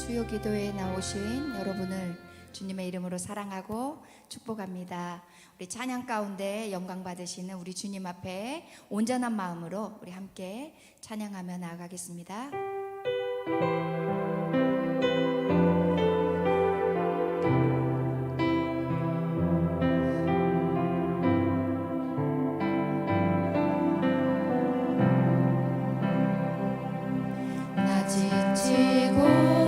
수요 기도에 나오신 여러분을 주님의 이름으로 사랑하고 축복합니다. 우리 찬양 가운데 영광 받으시는 우리 주님 앞에 온전한 마음으로 우리 함께 찬양하며 나아가겠습니다. 나 지치고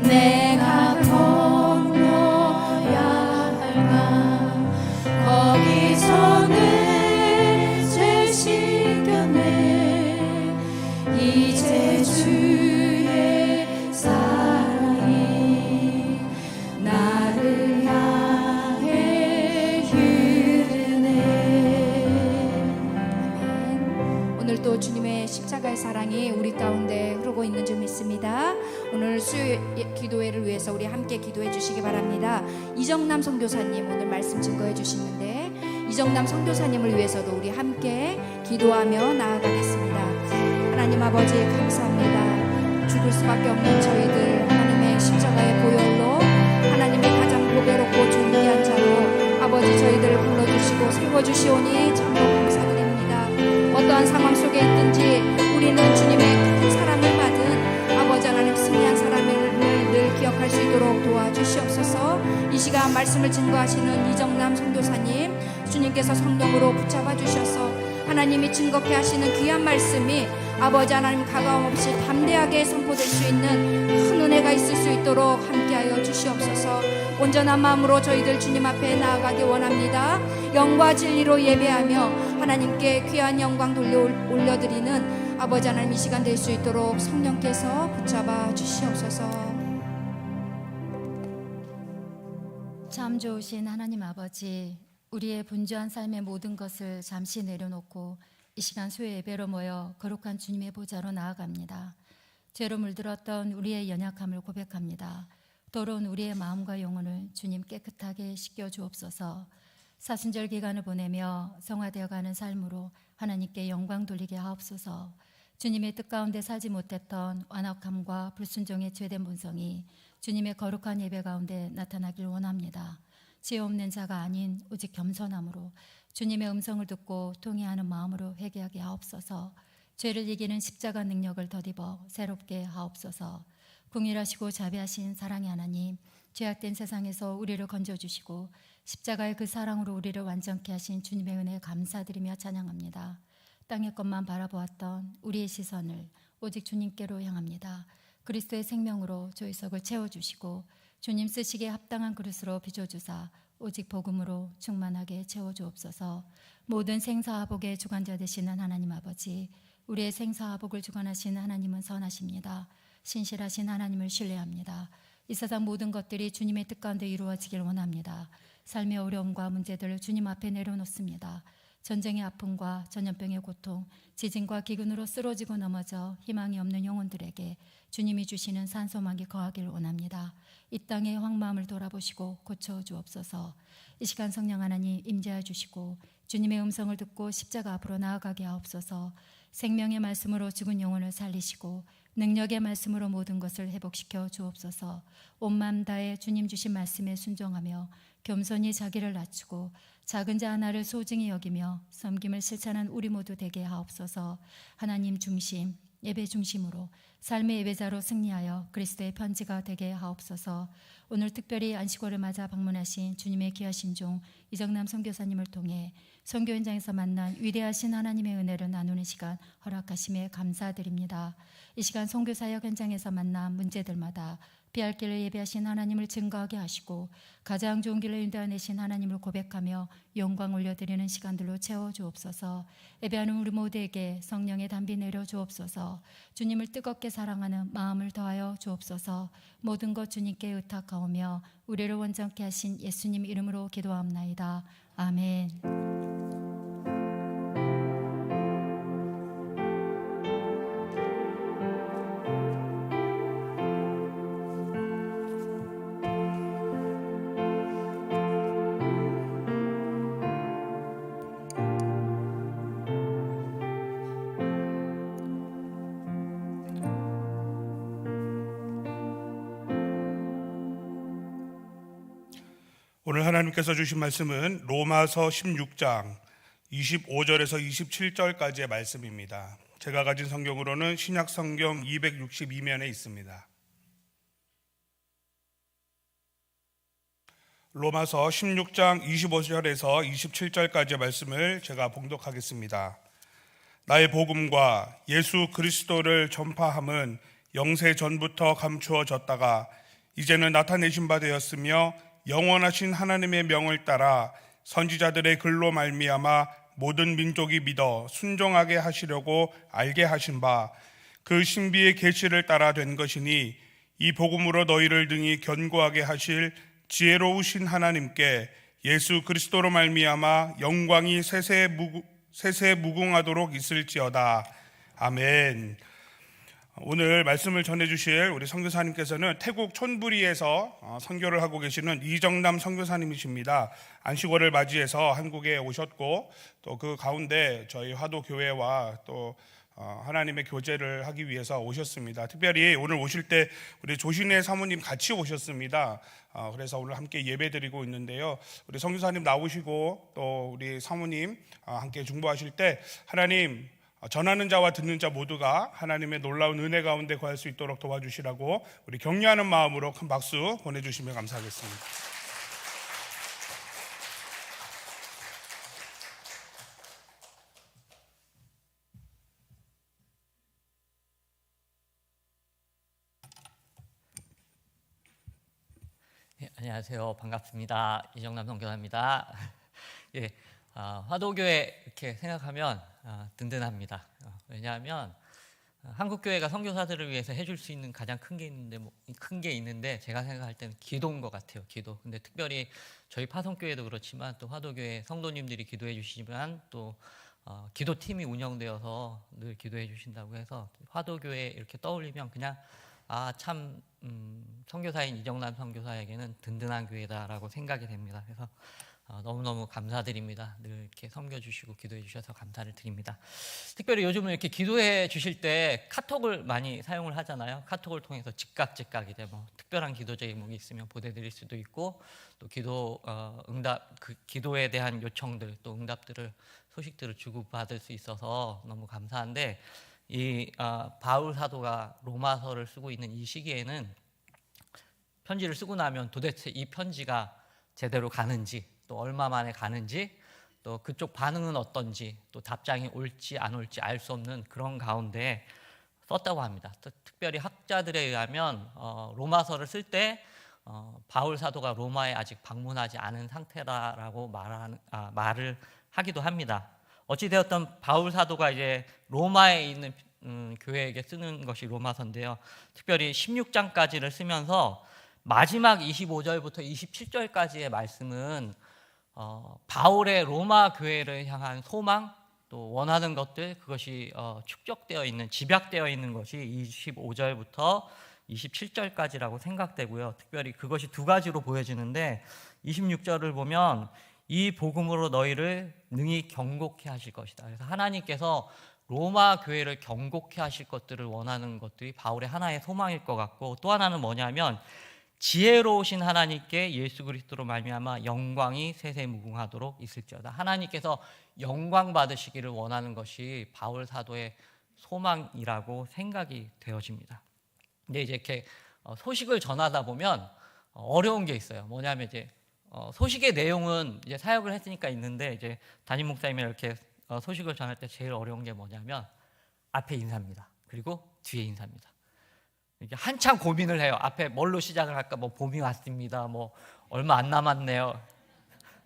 내가 건너야 할까 거기서는 죄 씻겨내 이제 주의 사랑이 나를 향해 흐르네. 오늘 또 주님의 십자가의 사랑이 우리 가운데 흐르고 있는 줄 믿습니다. 오늘 수요 기도회를 위해서 우리 함께 기도해 주시기 바랍니다. 이정남 선교사님 오늘 말씀 증거해 주시는데 이정남 선교사님을 위해서도 우리 함께 기도하며 나아가겠습니다. 하나님 아버지 감사합니다. 죽을 수밖에 없는 저희들 하나님의 십자가의 보혈로 하나님의 가장 보배롭고 존귀한 자로 아버지 저희들을 불러주시고 세워주시오니 참으로 감사드립니다. 어떠한 상황 속에 있든지 우리는 주님의 큰 사랑을 받은 아버지 하나님 승리한 사람을 늘 기억할 수 있도록 도와주시옵소서. 이 시간 말씀을 증거하시는 이정남 선교사님 주님께서 성령으로 붙잡아 주셔서 하나님이 증거케 하시는 귀한 말씀이 아버지 하나님 가감 없이 담대하게 선포될 수 있는 큰 은혜가 있을 수 있도록 함께하여 주시옵소서. 온전한 마음으로 저희들 주님 앞에 나아가기 원합니다. 영과 진리로 예배하며 하나님께 귀한 영광 올려드리는 아버지 하나님 이 시간 될 수 있도록 성령께서 붙잡아 주시옵소서. 참 좋으신 하나님 아버지, 우리의 분주한 삶의 모든 것을 잠시 내려놓고 이 시간 수요 예배로 모여 거룩한 주님의 보좌로 나아갑니다. 죄로 물들었던 우리의 연약함을 고백합니다. 더러운 우리의 마음과 영혼을 주님 깨끗하게 씻겨 주옵소서. 사순절 기간을 보내며 성화되어가는 삶으로 하나님께 영광 돌리게 하옵소서. 주님의 뜻 가운데 살지 못했던 완악함과 불순종의 죄된 본성이 주님의 거룩한 예배 가운데 나타나길 원합니다. 지혜 없는 자가 아닌 오직 겸손함으로 주님의 음성을 듣고 통회하는 마음으로 회개하게 하옵소서. 죄를 이기는 십자가 능력을 덧입어 새롭게 하옵소서. 궁일하시고 자비하신 사랑의 하나님, 죄악된 세상에서 우리를 건져주시고 십자가의 그 사랑으로 우리를 완전케 하신 주님의 은혜에 감사드리며 찬양합니다. 땅의 것만 바라보았던 우리의 시선을 오직 주님께로 향합니다. 그리스도의 생명으로 조이석을 채워주시고 주님 쓰시기에 합당한 그릇으로 빚어주사 오직 복음으로 충만하게 채워주옵소서. 모든 생사화복의 주관자 되시는 하나님 아버지, 우리의 생사화복을 주관하시는 하나님은 선하십니다. 신실하신 하나님을 신뢰합니다. 이 세상 모든 것들이 주님의 뜻 가운데 이루어지길 원합니다. 삶의 어려움과 문제들을 주님 앞에 내려놓습니다. 전쟁의 아픔과 전염병의 고통, 지진과 기근으로 쓰러지고 넘어져 희망이 없는 영혼들에게 주님이 주시는 산소망이 거하길 원합니다. 이 땅의 황마음을 돌아보시고 고쳐주옵소서. 이 시간 성령 하나님 임재해 주시고 주님의 음성을 듣고 십자가 앞으로 나아가게 하옵소서. 생명의 말씀으로 죽은 영혼을 살리시고 능력의 말씀으로 모든 것을 회복시켜 주옵소서. 온 마음 다해 주님 주신 말씀에 순종하며 겸손히 자기를 낮추고 작은 자 하나를 소중히 여기며 섬김을 실천한 우리 모두 되게 하옵소서. 하나님 중심, 예배 중심으로 삶의 예배자로 승리하여 그리스도의 편지가 되게 하옵소서. 오늘 특별히 안식월을 맞아 방문하신 주님의 귀하신 종 이정남 선교사님을 통해 선교 현장에서 만난 위대하신 하나님의 은혜를 나누는 시간 허락하심에 감사드립니다. 이 시간 선교 사역 현장에서 만난 문제들마다 피할 길을 예배하신 하나님을 증거하게 하시고 가장 좋은 길을 인도하내신 하나님을 고백하며 영광 올려드리는 시간들로 채워주옵소서. 예배하는 우리 모두에게 성령의 담비 내려주옵소서. 주님을 뜨겁게 사랑하는 마음을 더하여 주옵소서. 모든 것 주님께 의탁하오며 우리를 원정케 하신 예수님 이름으로 기도합나이다. 아멘. 오늘 하나님께서 주신 말씀은 로마서 16장 25절에서 27절까지의 말씀입니다. 제가 가진 성경으로는 신약 성경 262면에 있습니다. 로마서 16장 25절에서 27절까지의 말씀을 제가 봉독하겠습니다. 나의 복음과 예수 그리스도를 전파함은 영세 전부터 감추어졌다가 이제는 나타내신 바 되었으며 영원하신 하나님의 명을 따라 선지자들의 글로 말미암아 모든 민족이 믿어 순종하게 하시려고 알게 하신 바 그 신비의 계시를 따라 된 것이니 이 복음으로 너희를 등이 견고하게 하실 지혜로우신 하나님께 예수 그리스도로 말미암아 영광이 세세 무궁하도록 있을지어다. 아멘. 오늘 말씀을 전해주실 우리 선교사님께서는 태국 촌부리에서 선교를 하고 계시는 이정남 선교사님이십니다. 안식월을 맞이해서 한국에 오셨고 또 그 가운데 저희 화도교회와 또 하나님의 교제를 하기 위해서 오셨습니다. 특별히 오늘 오실 때 우리 조신혜 사모님 같이 오셨습니다. 그래서 오늘 함께 예배드리고 있는데요. 우리 선교사님 나오시고 또 우리 사모님 함께 중보하실 때 하나님 전하는 자와 듣는 자 모두가 하나님의 놀라운 은혜 가운데 거할 수 있도록 도와주시라고 우리 격려하는 마음으로 큰 박수 보내주시면 감사하겠습니다. 예, 안녕하세요. 반갑습니다. 이정남 선교사입니다. 예, 화도교회 이렇게 생각하면 든든합니다. 왜냐하면 한국 교회가 선교사들을 위해서 해줄 수 있는 가장 큰 게 있는데 제가 생각할 때는 기도인 것 같아요. 기도. 근데 특별히 저희 파송교회도 그렇지만 또 화도교회 성도님들이 기도해 주시지만 또 기도팀이 운영되어서 늘 기도해 주신다고 해서 화도교회 이렇게 떠올리면 그냥 참 선교사인 이정남 선교사에게는 든든한 교회다라고 생각이 됩니다. 그래서 너무너무 감사드립니다. 늘 이렇게 섬겨주시고 기도해 주셔서 감사를 드립니다. 특별히 요즘은 이렇게 기도해 주실 때 카톡을 많이 사용을 하잖아요. 카톡을 통해서 즉각 이제 뭐 특별한 기도 제목이 있으면 보내드릴 수도 있고 또 기도 응답 그 기도에 대한 요청들 또 응답들을 소식들을 주고받을 수 있어서 너무 감사한데 이 바울 사도가 로마서를 쓰고 있는 이 시기에는 편지를 쓰고 나면 도대체 이 편지가 제대로 가는지 또 얼마 만에 가는지 또 그쪽 반응은 어떤지 또 답장이 올지 안 올지 알 수 없는 그런 가운데 썼다고 합니다. 특별히 학자들에 의하면 로마서를 쓸 때 바울 사도가 로마에 아직 방문하지 않은 상태라고 말을 하기도 합니다. 어찌되었던 바울 사도가 이제 로마에 있는 교회에게 쓰는 것이 로마서인데요. 특별히 16장까지를 쓰면서 마지막 25절부터 27절까지의 말씀은 바울의 로마 교회를 향한 소망 또 원하는 것들 그것이 축적되어 있는 집약되어 있는 것이 25절부터 27절까지라고 생각되고요. 특별히 그것이 두 가지로 보여지는데 26절을 보면 이 복음으로 너희를 능히 경고케 하실 것이다. 그래서 하나님께서 로마 교회를 경고케 하실 것들을 원하는 것들이 바울의 하나의 소망일 것 같고 또 하나는 뭐냐면 지혜로우신 하나님께 예수 그리스도로 말미암아 영광이 세세무궁하도록 있을지어다. 하나님께서 영광 받으시기를 원하는 것이 바울 사도의 소망이라고 생각이 되어집니다. 근데 이제 이렇게 소식을 전하다 보면 어려운 게 있어요. 뭐냐면 이제 소식의 내용은 이제 사역을 했으니까 있는데 이제 담임 목사님이 이렇게 소식을 전할 때 제일 어려운 게 뭐냐면 앞에 인사입니다. 그리고 뒤에 인사입니다. 이게 한참 고민을 해요. 앞에 뭘로 시작을 할까? 뭐 봄이 왔습니다. 뭐 얼마 안 남았네요.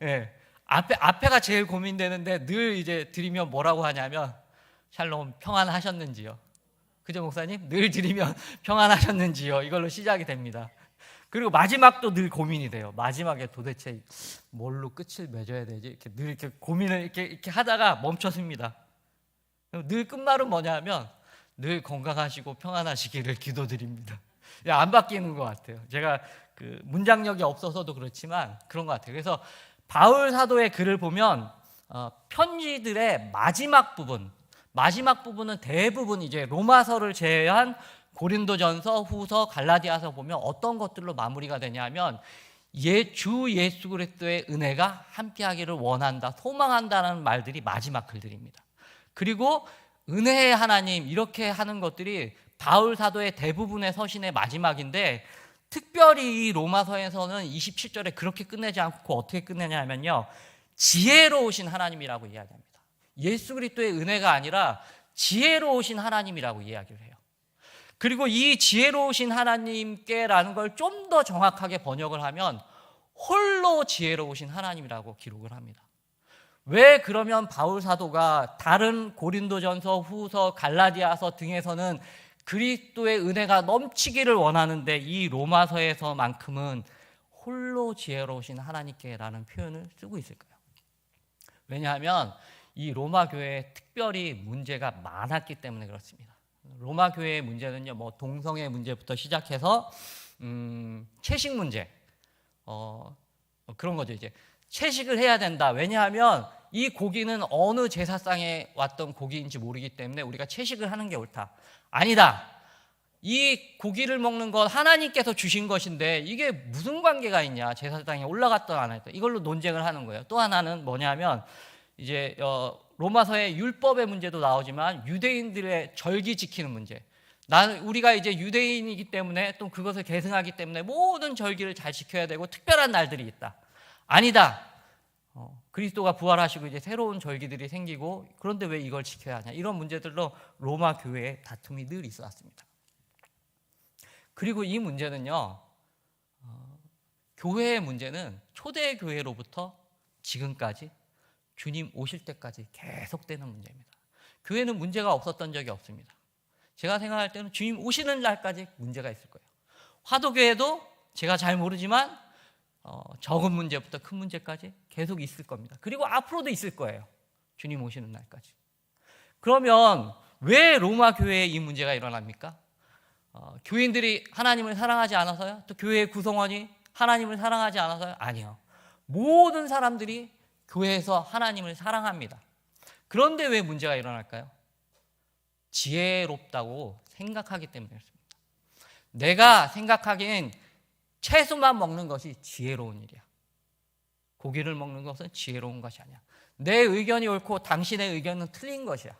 예, 앞에가 제일 고민되는데 늘 이제 드리면 뭐라고 하냐면 샬롬 평안하셨는지요? 그죠 목사님? 늘 드리면 평안하셨는지요? 이걸로 시작이 됩니다. 그리고 마지막도 늘 고민이 돼요. 마지막에 도대체 뭘로 끝을 맺어야 되지? 이렇게 늘 이렇게 고민을 이렇게 하다가 멈췄습니다. 늘 끝말은 뭐냐면 늘 건강하시고 평안하시기를 기도드립니다. 안 바뀌는 것 같아요. 제가 그 문장력이 없어서도 그렇지만 그런 것 같아요. 그래서 바울 사도의 글을 보면 편지들의 마지막 부분은 대부분 이제 로마서를 제외한 고린도전서, 후서, 갈라디아서 보면 어떤 것들로 마무리가 되냐면 주 예수 그리스도의 은혜가 함께하기를 원한다, 소망한다는 말들이 마지막 글들입니다. 그리고 은혜의 하나님 이렇게 하는 것들이 바울 사도의 대부분의 서신의 마지막인데 특별히 이 로마서에서는 27절에 그렇게 끝내지 않고 어떻게 끝내냐면요, 지혜로우신 하나님이라고 이야기합니다. 예수 그리스도의 은혜가 아니라 지혜로우신 하나님이라고 이야기를 해요. 그리고 이 지혜로우신 하나님께라는 걸 좀 더 정확하게 번역을 하면 홀로 지혜로우신 하나님이라고 기록을 합니다. 왜 그러면 바울 사도가 다른 고린도전서, 후서, 갈라디아서 등에서는 그리스도의 은혜가 넘치기를 원하는데 이 로마서에서만큼은 홀로 지혜로우신 하나님께라는 표현을 쓰고 있을까요? 왜냐하면 이 로마 교회에 특별히 문제가 많았기 때문에 그렇습니다. 로마 교회의 문제는요, 뭐 동성애 문제부터 시작해서 채식 문제, 그런 거죠. 이제 채식을 해야 된다. 왜냐하면 이 고기는 어느 제사상에 왔던 고기인지 모르기 때문에 우리가 채식을 하는 게 옳다. 아니다. 이 고기를 먹는 건 하나님께서 주신 것인데 이게 무슨 관계가 있냐? 제사장에 올라갔던 안 했던 이걸로 논쟁을 하는 거예요. 또 하나는 뭐냐면 이제 로마서의 율법의 문제도 나오지만 유대인들의 절기 지키는 문제. 우리가 이제 유대인이기 때문에 또 그것을 계승하기 때문에 모든 절기를 잘 지켜야 되고 특별한 날들이 있다. 아니다. 그리스도가 부활하시고 이제 새로운 절기들이 생기고 그런데 왜 이걸 지켜야 하냐? 이런 문제들로 로마 교회에 다툼이 늘 있어왔습니다. 그리고 이 문제는요, 교회의 문제는 초대 교회로부터 지금까지 주님 오실 때까지 계속되는 문제입니다. 교회는 문제가 없었던 적이 없습니다. 제가 생각할 때는 주님 오시는 날까지 문제가 있을 거예요. 화도교회도 제가 잘 모르지만 적은 문제부터 큰 문제까지 계속 있을 겁니다. 그리고 앞으로도 있을 거예요. 주님 오시는 날까지. 그러면 왜 로마 교회에 이 문제가 일어납니까? 교인들이 하나님을 사랑하지 않아서요? 또 교회의 구성원이 하나님을 사랑하지 않아서요? 아니요. 모든 사람들이 교회에서 하나님을 사랑합니다. 그런데 왜 문제가 일어날까요? 지혜롭다고 생각하기 때문에 그렇습니다. 내가 생각하기엔 채소만 먹는 것이 지혜로운 일이야. 고기를 먹는 것은 지혜로운 것이 아니야. 내 의견이 옳고 당신의 의견은 틀린 것이야.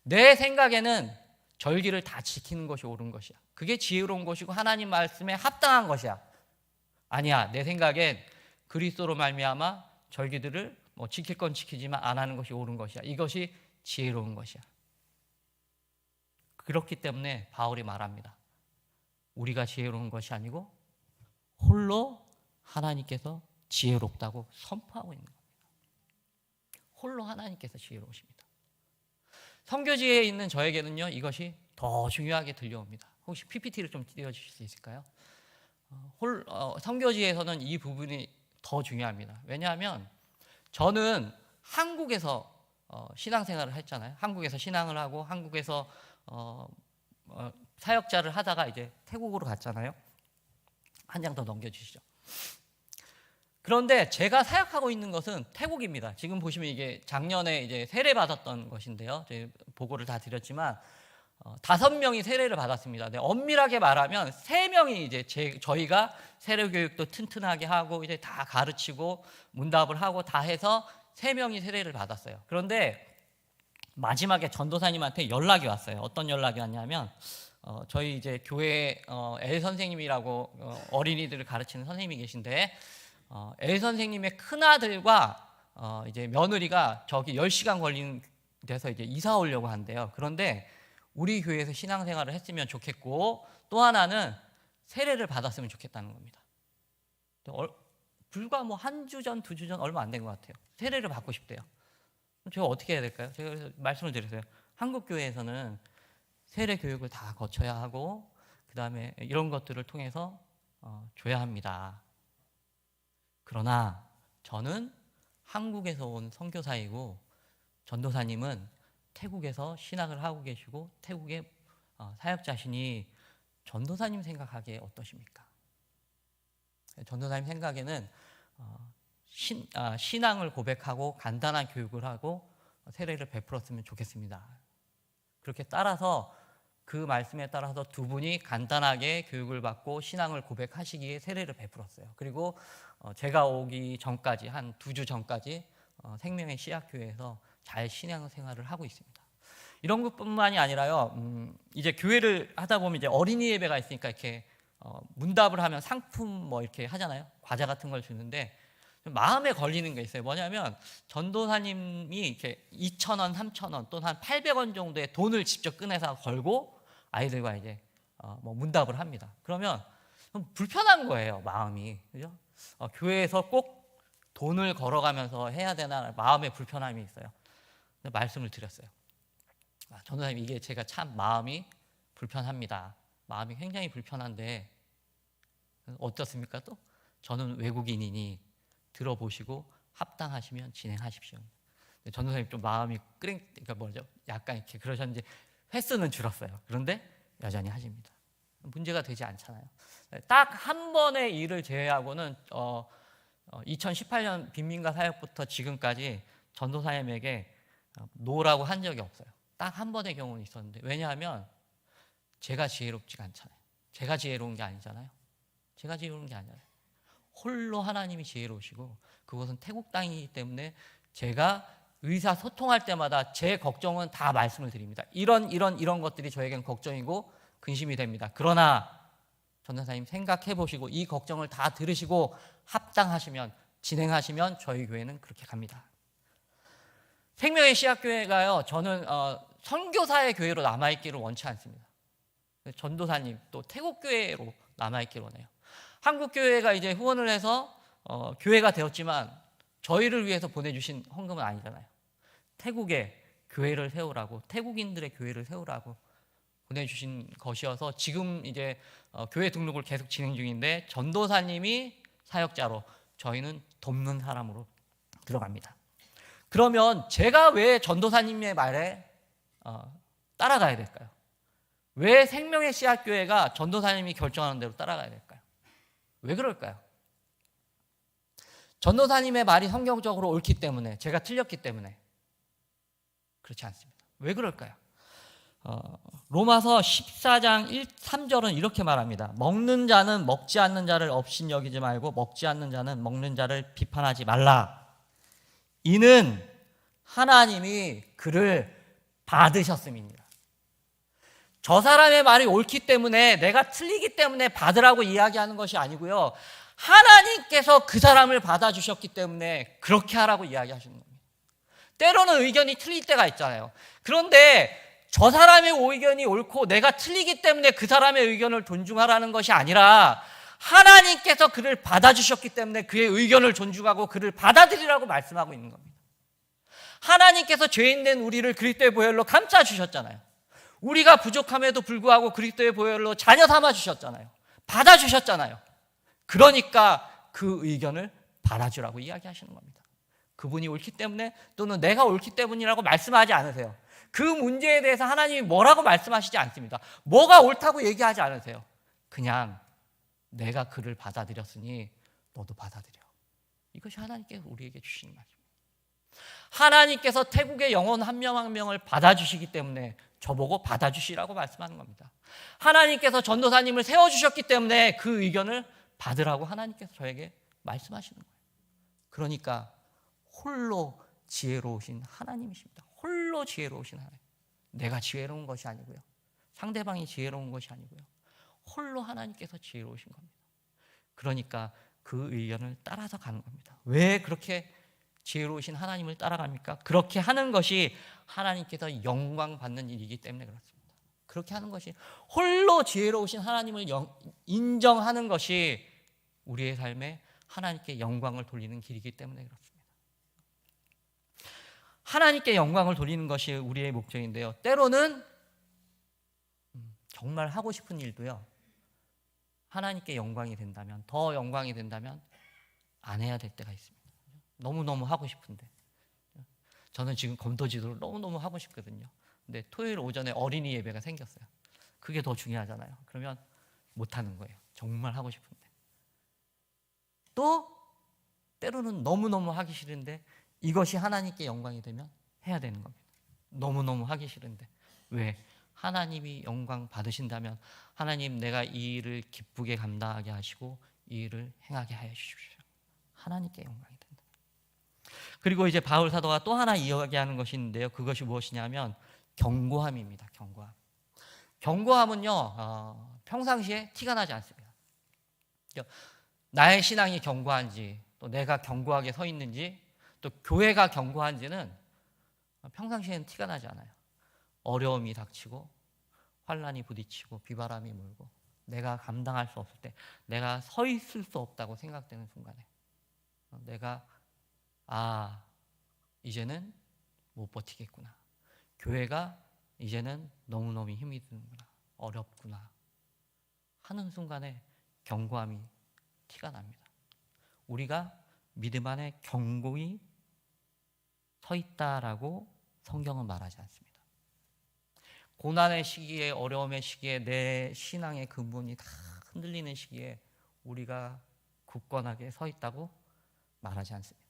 내 생각에는 절기를 다 지키는 것이 옳은 것이야. 그게 지혜로운 것이고 하나님 말씀에 합당한 것이야. 아니야. 내 생각엔 그리스도로 말미암아 절기들을 뭐 지킬 건 지키지만 안 하는 것이 옳은 것이야. 이것이 지혜로운 것이야. 그렇기 때문에 바울이 말합니다. 우리가 지혜로운 것이 아니고 홀로 하나님께서 지혜롭다고 선포하고 있는 겁니다. 홀로 하나님께서 지혜로우십니다. 선교지에 있는 저에게는요, 이것이 더 중요하게 들려옵니다. 혹시 PPT를 좀 띄워주실 수 있을까요? 선교지에서는 이 부분이 더 중요합니다. 왜냐하면 저는 한국에서 신앙생활을 했잖아요. 한국에서 신앙을 하고 한국에서 사역자를 하다가 이제 태국으로 갔잖아요. 한 장 더 넘겨주시죠. 그런데 제가 사역하고 있는 것은 태국입니다. 지금 보시면 이게 작년에 이제 세례 받았던 것인데요. 저희 보고를 다 드렸지만 5명이 세례를 받았습니다. 네, 엄밀하게 말하면 3명이 이제 저희가 세례 교육도 튼튼하게 하고 이제 다 가르치고 문답을 하고 다 해서 3명이 세례를 받았어요. 그런데 마지막에 전도사님한테 연락이 왔어요. 어떤 연락이 왔냐면 저희 이제 교회 엘 선생님이라고 어린이들을 가르치는 선생님이 계신데 엘 선생님의 큰 아들과 이제 며느리가 저기 10시간 걸리는 데서 이제 이사 오려고 한대요. 그런데 우리 교회에서 신앙생활을 했으면 좋겠고 또 하나는 세례를 받았으면 좋겠다는 겁니다. 불과 뭐 한 주 전, 2주 전 얼마 안 된 것 같아요. 세례를 받고 싶대요. 제가 어떻게 해야 될까요? 제가 그래서 말씀을 드렸어요. 한국 교회에서는 세례 교육을 다 거쳐야 하고 그 다음에 이런 것들을 통해서 줘야 합니다. 그러나 저는 한국에서 온 선교사이고 전도사님은 태국에서 신학을 하고 계시고 태국의 사역자시니 전도사님 생각하기에 어떠십니까? 전도사님 생각에는 신앙을 고백하고 간단한 교육을 하고 세례를 베풀었으면 좋겠습니다. 그렇게 따라서 그 말씀에 따라서 두 분이 간단하게 교육을 받고 신앙을 고백하시기에 세례를 베풀었어요. 그리고 제가 오기 전까지 한 2주 전까지 생명의 씨앗교회에서 잘 신앙생활을 하고 있습니다. 이런 것뿐만이 아니라요. 이제 교회를 하다 보면 이제 어린이 예배가 있으니까 이렇게 문답을 하면 상품 뭐 이렇게 하잖아요. 과자 같은 걸 주는데 마음에 걸리는 게 있어요. 뭐냐면 전도사님이 이렇게 2,000원, 3,000원 또는 한 800원 정도의 돈을 직접 꺼내서 걸고 아이들과 이제 뭐 문답을 합니다. 그러면 좀 불편한 거예요, 마음이. 그죠? 교회에서 꼭 돈을 걸어가면서 해야 되나 마음의 불편함이 있어요. 근데 말씀을 드렸어요. 전도사님, 이게 제가 참 마음이 불편합니다. 마음이 굉장히 불편한데 어떻습니까? 또 저는 외국인이니 들어보시고 합당하시면 진행하십시오. 전도사님 좀 마음이 그러니까 뭐죠? 약간 이렇게 그러셨는지 횟수는 줄었어요. 그런데 여전히 하십니다. 문제가 되지 않잖아요. 딱 한 번의 일을 제외하고는 2018년 빈민가 사역부터 지금까지 전도사님에게 노라고 한 적이 없어요. 딱 한 번의 경우는 있었는데, 왜냐하면 제가 지혜롭지가 않잖아요. 제가 지혜로운 게 아니잖아요. 제가 지혜로운 게 아니잖아요. 홀로 하나님이 지혜로우시고 그것은 태국 땅이기 때문에 제가 의사소통할 때마다 제 걱정은 다 말씀을 드립니다. 이런 것들이 저에겐 걱정이고 근심이 됩니다. 그러나 전도사님 생각해 보시고 이 걱정을 다 들으시고 합당하시면, 진행하시면 저희 교회는 그렇게 갑니다. 생명의 씨앗교회가요, 저는 선교사의 교회로 남아있기를 원치 않습니다. 전도사님 또 태국교회로 남아있기를 원해요. 한국교회가 이제 후원을 해서 교회가 되었지만 저희를 위해서 보내주신 헌금은 아니잖아요. 태국의 교회를 세우라고, 태국인들의 교회를 세우라고 보내주신 것이어서 지금 이제 교회 등록을 계속 진행 중인데, 전도사님이 사역자로 저희는 돕는 사람으로 들어갑니다. 그러면 제가 왜 전도사님의 말에 따라가야 될까요? 왜 생명의 씨앗교회가 전도사님이 결정하는 대로 따라가야 될까요? 왜 그럴까요? 전도사님의 말이 성경적으로 옳기 때문에, 제가 틀렸기 때문에 그렇지 않습니다. 왜 그럴까요? 로마서 14장 3절은 이렇게 말합니다. 먹는 자는 먹지 않는 자를 업신여기지 말고 먹지 않는 자는 먹는 자를 비판하지 말라. 이는 하나님이 그를 받으셨음입니다. 저 사람의 말이 옳기 때문에, 내가 틀리기 때문에 받으라고 이야기하는 것이 아니고요, 하나님께서 그 사람을 받아주셨기 때문에 그렇게 하라고 이야기하시는 겁니다. 때로는 의견이 틀릴 때가 있잖아요. 그런데 저 사람의 의견이 옳고 내가 틀리기 때문에 그 사람의 의견을 존중하라는 것이 아니라, 하나님께서 그를 받아주셨기 때문에 그의 의견을 존중하고 그를 받아들이라고 말씀하고 있는 겁니다. 하나님께서 죄인된 우리를 그리스도의 보혈로 감싸주셨잖아요. 우리가 부족함에도 불구하고 그리스도의 보혈로 자녀 삼아주셨잖아요. 받아주셨잖아요. 그러니까 그 의견을 받아주라고 이야기하시는 겁니다. 그분이 옳기 때문에, 또는 내가 옳기 때문이라고 말씀하지 않으세요. 그 문제에 대해서 하나님이 뭐라고 말씀하시지 않습니다. 뭐가 옳다고 얘기하지 않으세요. 그냥 내가 그를 받아들였으니 너도 받아들여. 이것이 하나님께서 우리에게 주시는 말입니다. 하나님께서 태국의 영혼 한 명 한 명을 받아주시기 때문에 저보고 받아주시라고 말씀하는 겁니다. 하나님께서 전도사님을 세워주셨기 때문에 그 의견을 받으라고 하나님께서 저에게 말씀하시는 거예요. 그러니까 홀로 지혜로우신 하나님이십니다. 홀로 지혜로우신 하나님. 내가 지혜로운 것이 아니고요, 상대방이 지혜로운 것이 아니고요, 홀로 하나님께서 지혜로우신 겁니다. 그러니까 그 의견을 따라서 가는 겁니다. 왜 그렇게 지혜로우신 하나님을 따라갑니까? 그렇게 하는 것이 하나님께서 영광 받는 일이기 때문에 그렇습니다. 그렇게 하는 것이, 홀로 지혜로우신 하나님을 인정하는 것이 우리의 삶에 하나님께 영광을 돌리는 길이기 때문에 그렇습니다. 하나님께 영광을 돌리는 것이 우리의 목적인데요, 때로는 정말 하고 싶은 일도요, 하나님께 영광이 된다면, 더 영광이 된다면 안 해야 될 때가 있습니다. 너무너무 하고 싶은데, 저는 지금 검도지도를 너무너무 하고 싶거든요. 근데 토요일 오전에 어린이 예배가 생겼어요. 그게 더 중요하잖아요. 그러면 못하는 거예요. 정말 하고 싶은데. 또 때로는 너무너무 하기 싫은데 이것이 하나님께 영광이 되면 해야 되는 겁니다. 너무너무 하기 싫은데. 왜? 하나님이 영광 받으신다면, 하나님 내가 이 일을 기쁘게 감당하게 하시고 이 일을 행하게 하여 주십시오. 하나님께 영광이 된다. 그리고 이제 바울 사도가 또 하나 이야기하는 것이 있는데요, 그것이 무엇이냐면 견고함입니다. 견고함. 견고함은요, 평상시에 티가 나지 않습니다. 나의 신앙이 견고한지, 또 내가 견고하게 서 있는지, 또 교회가 견고한지는 평상시에는 티가 나지 않아요. 어려움이 닥치고 환란이 부딪히고 비바람이 불고 내가 감당할 수 없을 때, 내가 서 있을 수 없다고 생각되는 순간에 내가 이제는 못 버티겠구나, 교회가 이제는 너무너무 힘이 드는구나, 어렵구나 하는 순간에 견고함이 티가 납니다. 우리가 믿음 안에 견고히 서 있다라고 성경은 말하지 않습니다. 고난의 시기에, 어려움의 시기에, 내 신앙의 근본이 다 흔들리는 시기에 우리가 굳건하게 서 있다고 말하지 않습니다.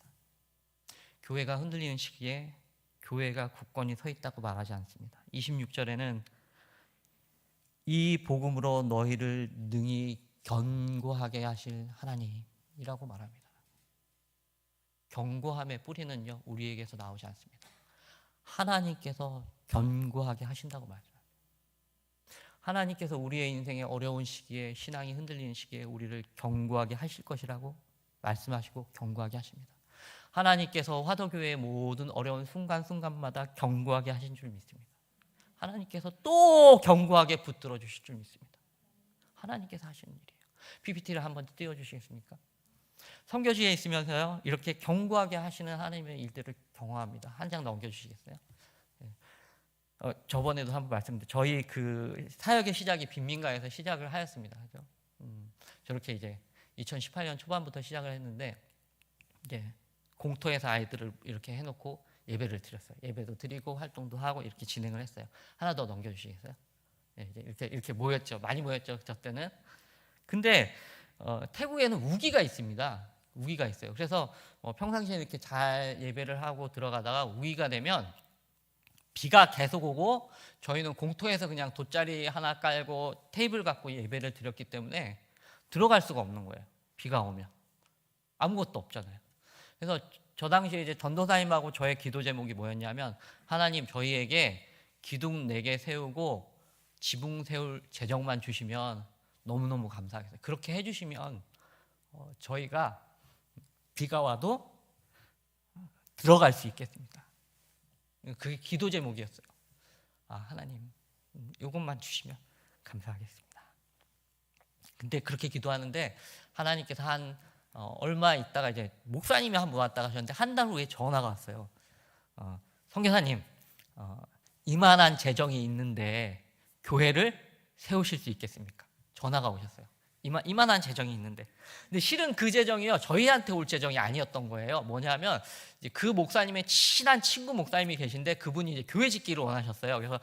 교회가 흔들리는 시기에 교회가 굳건히 서 있다고 말하지 않습니다. 26절에는 이 복음으로 너희를 능히 견고하게 하실 하나님이라고 말합니다. 견고함의 뿌리는요, 우리에게서 나오지 않습니다. 하나님께서 견고하게 하신다고 말합니다. 하나님께서 우리의 인생의 어려운 시기에, 신앙이 흔들리는 시기에 우리를 견고하게 하실 것이라고 말씀하시고 견고하게 하십니다. 하나님께서 화도교회의 모든 어려운 순간순간마다 견고하게 하신 줄 믿습니다. 하나님께서 또 견고하게 붙들어 주실 줄 믿습니다. 하나님께서 하시는 일이에요. PPT를 한번 띄워주시겠습니까? 선교지에 있으면서요, 이렇게 견고하게 하시는 하나님의 일들을 경험합니다. 한 장 넘겨주시겠어요? 저번에도 한번 말씀드렸는데 저희 그 사역의 시작이 빈민가에서 시작을 하였습니다. 그죠? 저렇게 이제 2018년 초반부터 시작을 했는데 이제 공터에서 아이들을 이렇게 해놓고 예배를 드렸어요. 예배도 드리고 활동도 하고 이렇게 진행을 했어요. 하나 더 넘겨주시겠어요? 네, 이제 이렇게 모였죠. 많이 모였죠. 저 때는. 근데 태국에는 우기가 있습니다. 우기가 있어요. 그래서 평상시에 이렇게 잘 예배를 하고 들어가다가 우기가 되면 비가 계속 오고 저희는 공터에서 그냥 돗자리 하나 깔고 테이블 갖고 예배를 드렸기 때문에 들어갈 수가 없는 거예요. 비가 오면 아무것도 없잖아요. 그래서 저 당시에 이제 전도사님하고 저의 기도 제목이 뭐였냐면, 하나님 저희에게 기둥 4개 세우고 지붕 세울 재정만 주시면 너무너무 감사하겠어요. 그렇게 해주시면 저희가 비가 와도 들어갈 수 있겠습니다. 그게 기도 제목이었어요. 하나님 이것만 주시면 감사하겠습니다. 근데 그렇게 기도하는데 하나님께서 한 얼마 있다가 이제 목사님이 한 분 왔다 가셨는데 한 달 후에 전화가 왔어요. 선교사님, 이만한 재정이 있는데 교회를 세우실 수 있겠습니까? 전화가 오셨어요. 이만한 재정이 있는데, 근데 실은 그 재정이요, 저희한테 올 재정이 아니었던 거예요. 뭐냐면 이제 그 목사님의 친한 친구 목사님이 계신데 그분이 이제 교회 짓기를 원하셨어요. 그래서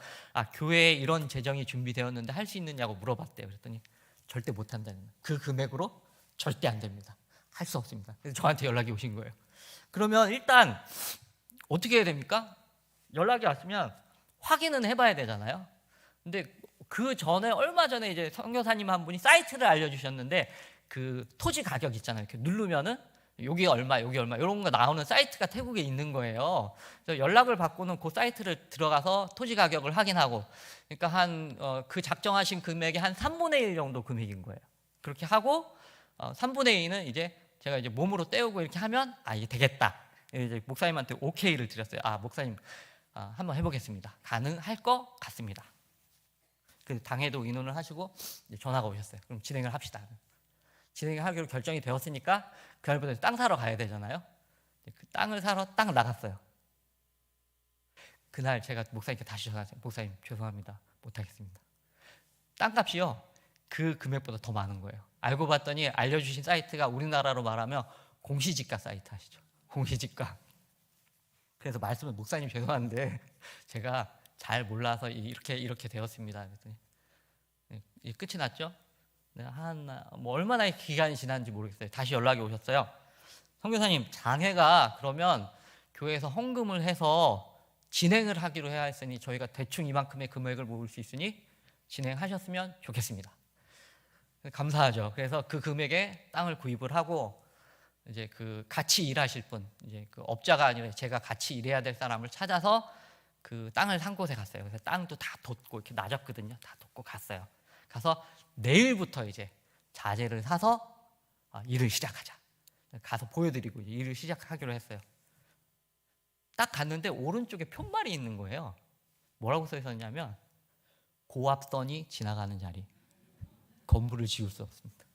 교회에 이런 재정이 준비되었는데 할 수 있느냐고 물어봤대요. 그랬더니 절대 못 한다는 거예요. 그 금액으로 절대 안 됩니다. 할 수 없습니다. 그래서 저한테 연락이 오신 거예요. 그러면 일단 어떻게 해야 됩니까? 연락이 왔으면 확인은 해봐야 되잖아요. 근데 그 전에 얼마 전에 이제 선교사님 한 분이 사이트를 알려주셨는데 그 토지 가격 있잖아요. 이렇게 누르면은 여기 얼마, 여기 얼마 이런 거 나오는 사이트가 태국에 있는 거예요. 그래서 연락을 받고는 그 사이트를 들어가서 토지 가격을 확인하고, 그러니까 한 그 작정하신 금액의 한 3분의 1 정도 금액인 거예요. 그렇게 하고 3분의 2는 이제 제가 이제 몸으로 떼우고 이렇게 하면 이게 되겠다. 이제 목사님한테 오케이를 드렸어요. 목사님 한번 해보겠습니다. 가능할 것 같습니다. 그 당에도 의논을 하시고 전화가 오셨어요. 그럼 진행을 합시다. 진행을 하기로 결정이 되었으니까 그날부터 땅 사러 가야 되잖아요. 그 땅을 사러 딱 나갔어요. 그날 제가 목사님께 다시 전화했어요. 목사님 죄송합니다. 못하겠습니다. 땅값이요 그 금액보다 더 많은 거예요. 알고 봤더니 알려주신 사이트가 우리나라로 말하면 공시지가 사이트 아시죠? 공시지가. 그래서 말씀을 목사님 죄송한데 제가 잘 몰라서 이렇게 되었습니다. 그랬더니 끝이 났죠. 뭐 얼마나 기간이 지났는지 모르겠어요. 다시 연락이 오셨어요. 선교사님, 장애가 그러면 교회에서 헌금을 해서 진행을 하기로 해야 했으니 저희가 대충 이만큼의 금액을 모을 수 있으니 진행하셨으면 좋겠습니다. 감사하죠. 그래서 그 금액에 땅을 구입을 하고 이제 그 같이 일하실 분, 이제 그 업자가 아니라 제가 같이 일해야 될 사람을 찾아서 그 땅을 산 곳에 갔어요. 그래서 땅도 다 돋고 이렇게 낮았거든요. 다 돋고 갔어요. 가서 내일부터 이제 자재를 사서 일을 시작하자. 가서 보여드리고 이제 일을 시작하기로 했어요. 딱 갔는데 오른쪽에 푯말이 있는 거예요. 뭐라고 써 있었냐면 고압선이 지나가는 자리, 건물을 지을 수 없습니다.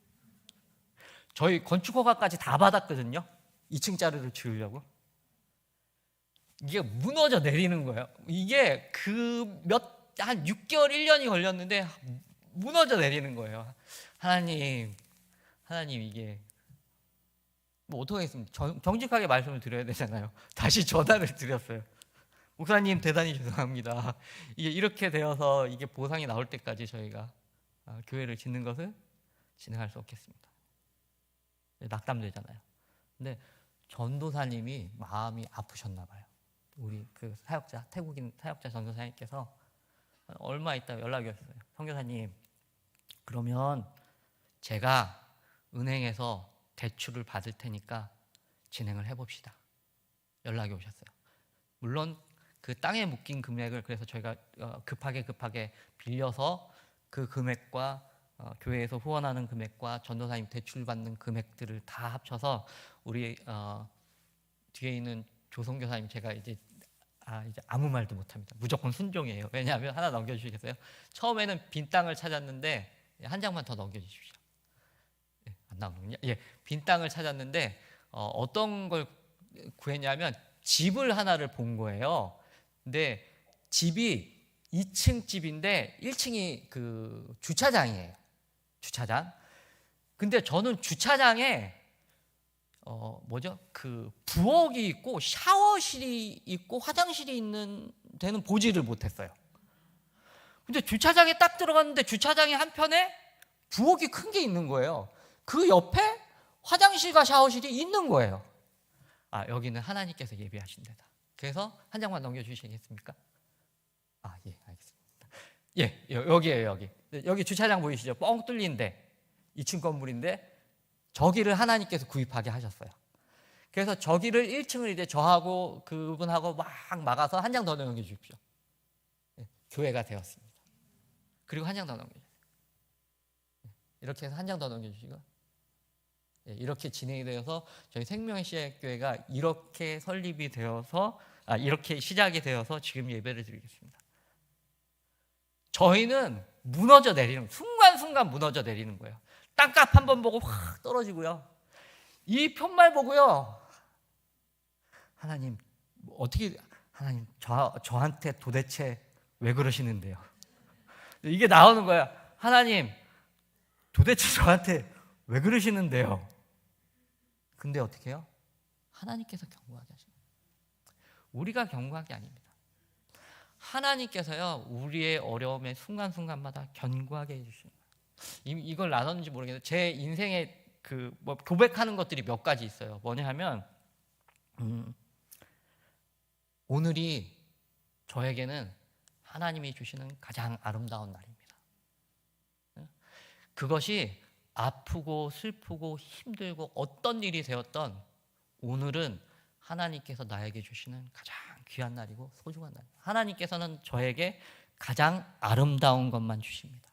저희 건축허가까지 다 받았거든요. 2층짜리를 지으려고. 이게 무너져 내리는 거예요. 이게 한 6개월, 1년이 걸렸는데 무너져 내리는 거예요. 하나님 이게 뭐 어떻게 하겠습니까? 정직하게 말씀을 드려야 되잖아요. 다시 전화를 드렸어요. 목사님 대단히 죄송합니다. 이게 이렇게 되어서 이게 보상이 나올 때까지 저희가 교회를 짓는 것을 진행할 수 없겠습니다. 낙담되잖아요. 근데 전도사님이 마음이 아프셨나 봐요. 우리 그 사역자, 태국인 사역자 전도사님께서 얼마 있다 연락이 왔어요. 선교사님, 그러면 제가 은행에서 대출을 받을 테니까 진행을 해봅시다. 연락이 오셨어요. 물론 그 땅에 묶인 금액을 그래서 저희가 급하게 빌려서 그 금액과 교회에서 후원하는 금액과 전도사님 대출 받는 금액들을 다 합쳐서 우리 뒤에 있는 조성교사님, 제가 이제 아무 말도 못합니다. 무조건 순종이에요. 왜냐하면 하나 넘겨주시겠어요? 처음에는 빈 땅을 찾았는데 한 장만 더 넘겨주십시오. 안 나오는군요. 빈 땅을 찾았는데 어떤 걸 구했냐면 집을 하나를 본 거예요. 근데 집이 2층 집인데 1층이 그 주차장이에요. 주차장. 근데 저는 주차장에 그 부엌이 있고 샤워실이 있고 화장실이 있는 데는 보지를 못했어요. 근데 주차장에 딱 들어갔는데 주차장의 한편에 부엌이 큰 게 있는 거예요. 그 옆에 화장실과 샤워실이 있는 거예요. 여기는 하나님께서 예비하신 데다. 그래서 한 장만 넘겨주시겠습니까? 예, 알겠습니다. 여기에요, 여기 주차장 보이시죠? 뻥 뚫린 데, 2층 건물인데 저기를 하나님께서 구입하게 하셨어요. 그래서 저기를 1층을 이제 저하고 그분하고 막 막아서 한 장 더 넘겨주십시오. 교회가 되었습니다. 그리고 한 장 더 넘겨주세요. 이렇게 해서 한 장 더 넘겨주시고, 이렇게 진행이 되어서 저희 생명의 씨앗교회가 이렇게 설립이 되어서 이렇게 시작이 되어서 지금 예배를 드리겠습니다. 저희는 무너져 내리는, 순간순간 무너져 내리는 거예요. 땅값 한번 보고 확 떨어지고요. 이 편말 보고요. 하나님, 하나님 저한테 도대체 왜 그러시는데요? 이게 나오는 거야. 하나님, 도대체 저한테 왜 그러시는데요? 근데 어떻게 해요? 하나님께서 경고하게 하십니다. 우리가 경고한 게 아닙니다. 하나님께서요, 우리의 어려움의 순간순간마다 견고하게 해주시는 거예요. 이걸 나눴는지 모르겠는데 제 인생에 고백하는 것들이 몇 가지 있어요. 뭐냐 하면 오늘이 저에게는 하나님이 주시는 가장 아름다운 날입니다. 그것이 아프고 슬프고 힘들고 어떤 일이 되었던 오늘은 하나님께서 나에게 주시는 가장 귀한 날이고 소중한 날입니다. 하나님께서는 저에게 가장 아름다운 것만 주십니다.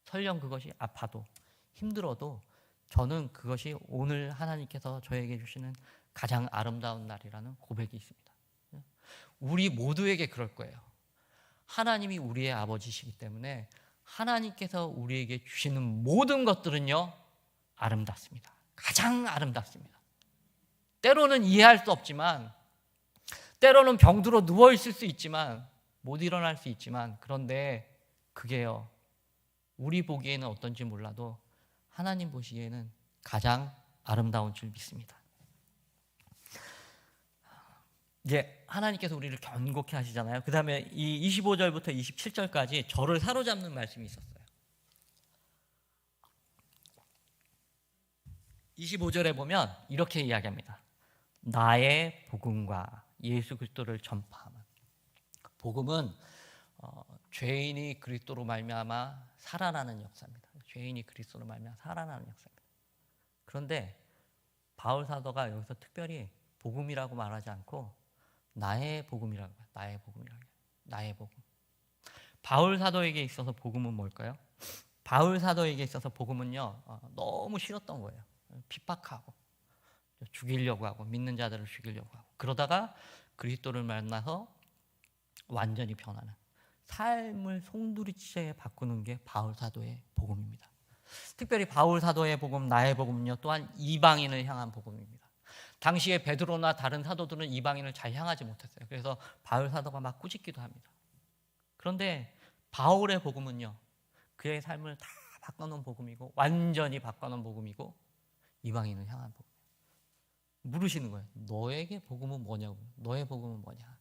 설령 그것이 아파도 힘들어도 저는 그것이 오늘 하나님께서 저에게 주시는 가장 아름다운 날이라는 고백이 있습니다. 우리 모두에게 그럴 거예요. 하나님이 우리의 아버지시기 때문에 하나님께서 우리에게 주시는 모든 것들은요, 아름답습니다. 가장 아름답습니다. 때로는 이해할 수 없지만, 때로는 병들어 누워 있을 수 있지만, 못 일어날 수 있지만, 그런데 그게요, 우리 보기에는 어떤지 몰라도 하나님 보시기에는 가장 아름다운 줄 믿습니다. 이제 하나님께서 우리를 견고케 하시잖아요. 그 다음에 이 25절부터 27절까지 저를 사로잡는 말씀이 있었어요. 25절에 보면 이렇게 이야기합니다. 나의 복음과 예수 그리스도를 전파함은. 복음은 죄인이 그리스도로 말미암아 살아나는 역사입니다. 죄인이 그리스도로 말미암아 살아나는 역사입니다. 그런데 바울 사도가 여기서 특별히 복음이라고 말하지 않고 나의 복음이라고 해요. 나의 복음. 바울 사도에게 있어서 복음은 뭘까요? 바울 사도에게 있어서 복음은요, 너무 싫었던 거예요. 핍박하고 죽이려고 하고 믿는 자들을 죽이려고 하고, 그러다가 그리스도를 만나서 완전히 변하는, 삶을 송두리째 바꾸는 게 바울 사도의 복음입니다. 특별히 바울 사도의 복음, 나의 복음은요, 또한 이방인을 향한 복음입니다. 당시에 베드로나 다른 사도들은 이방인을 잘 향하지 못했어요. 그래서 바울 사도가 막 꾸짖기도 합니다. 그런데 바울의 복음은요, 그의 삶을 다 바꿔놓은 복음이고, 완전히 바꿔놓은 복음이고, 이방인을 향한 복음. 물으시는 거예요. 너에게 복음은 뭐냐고. 너의 복음은 뭐냐.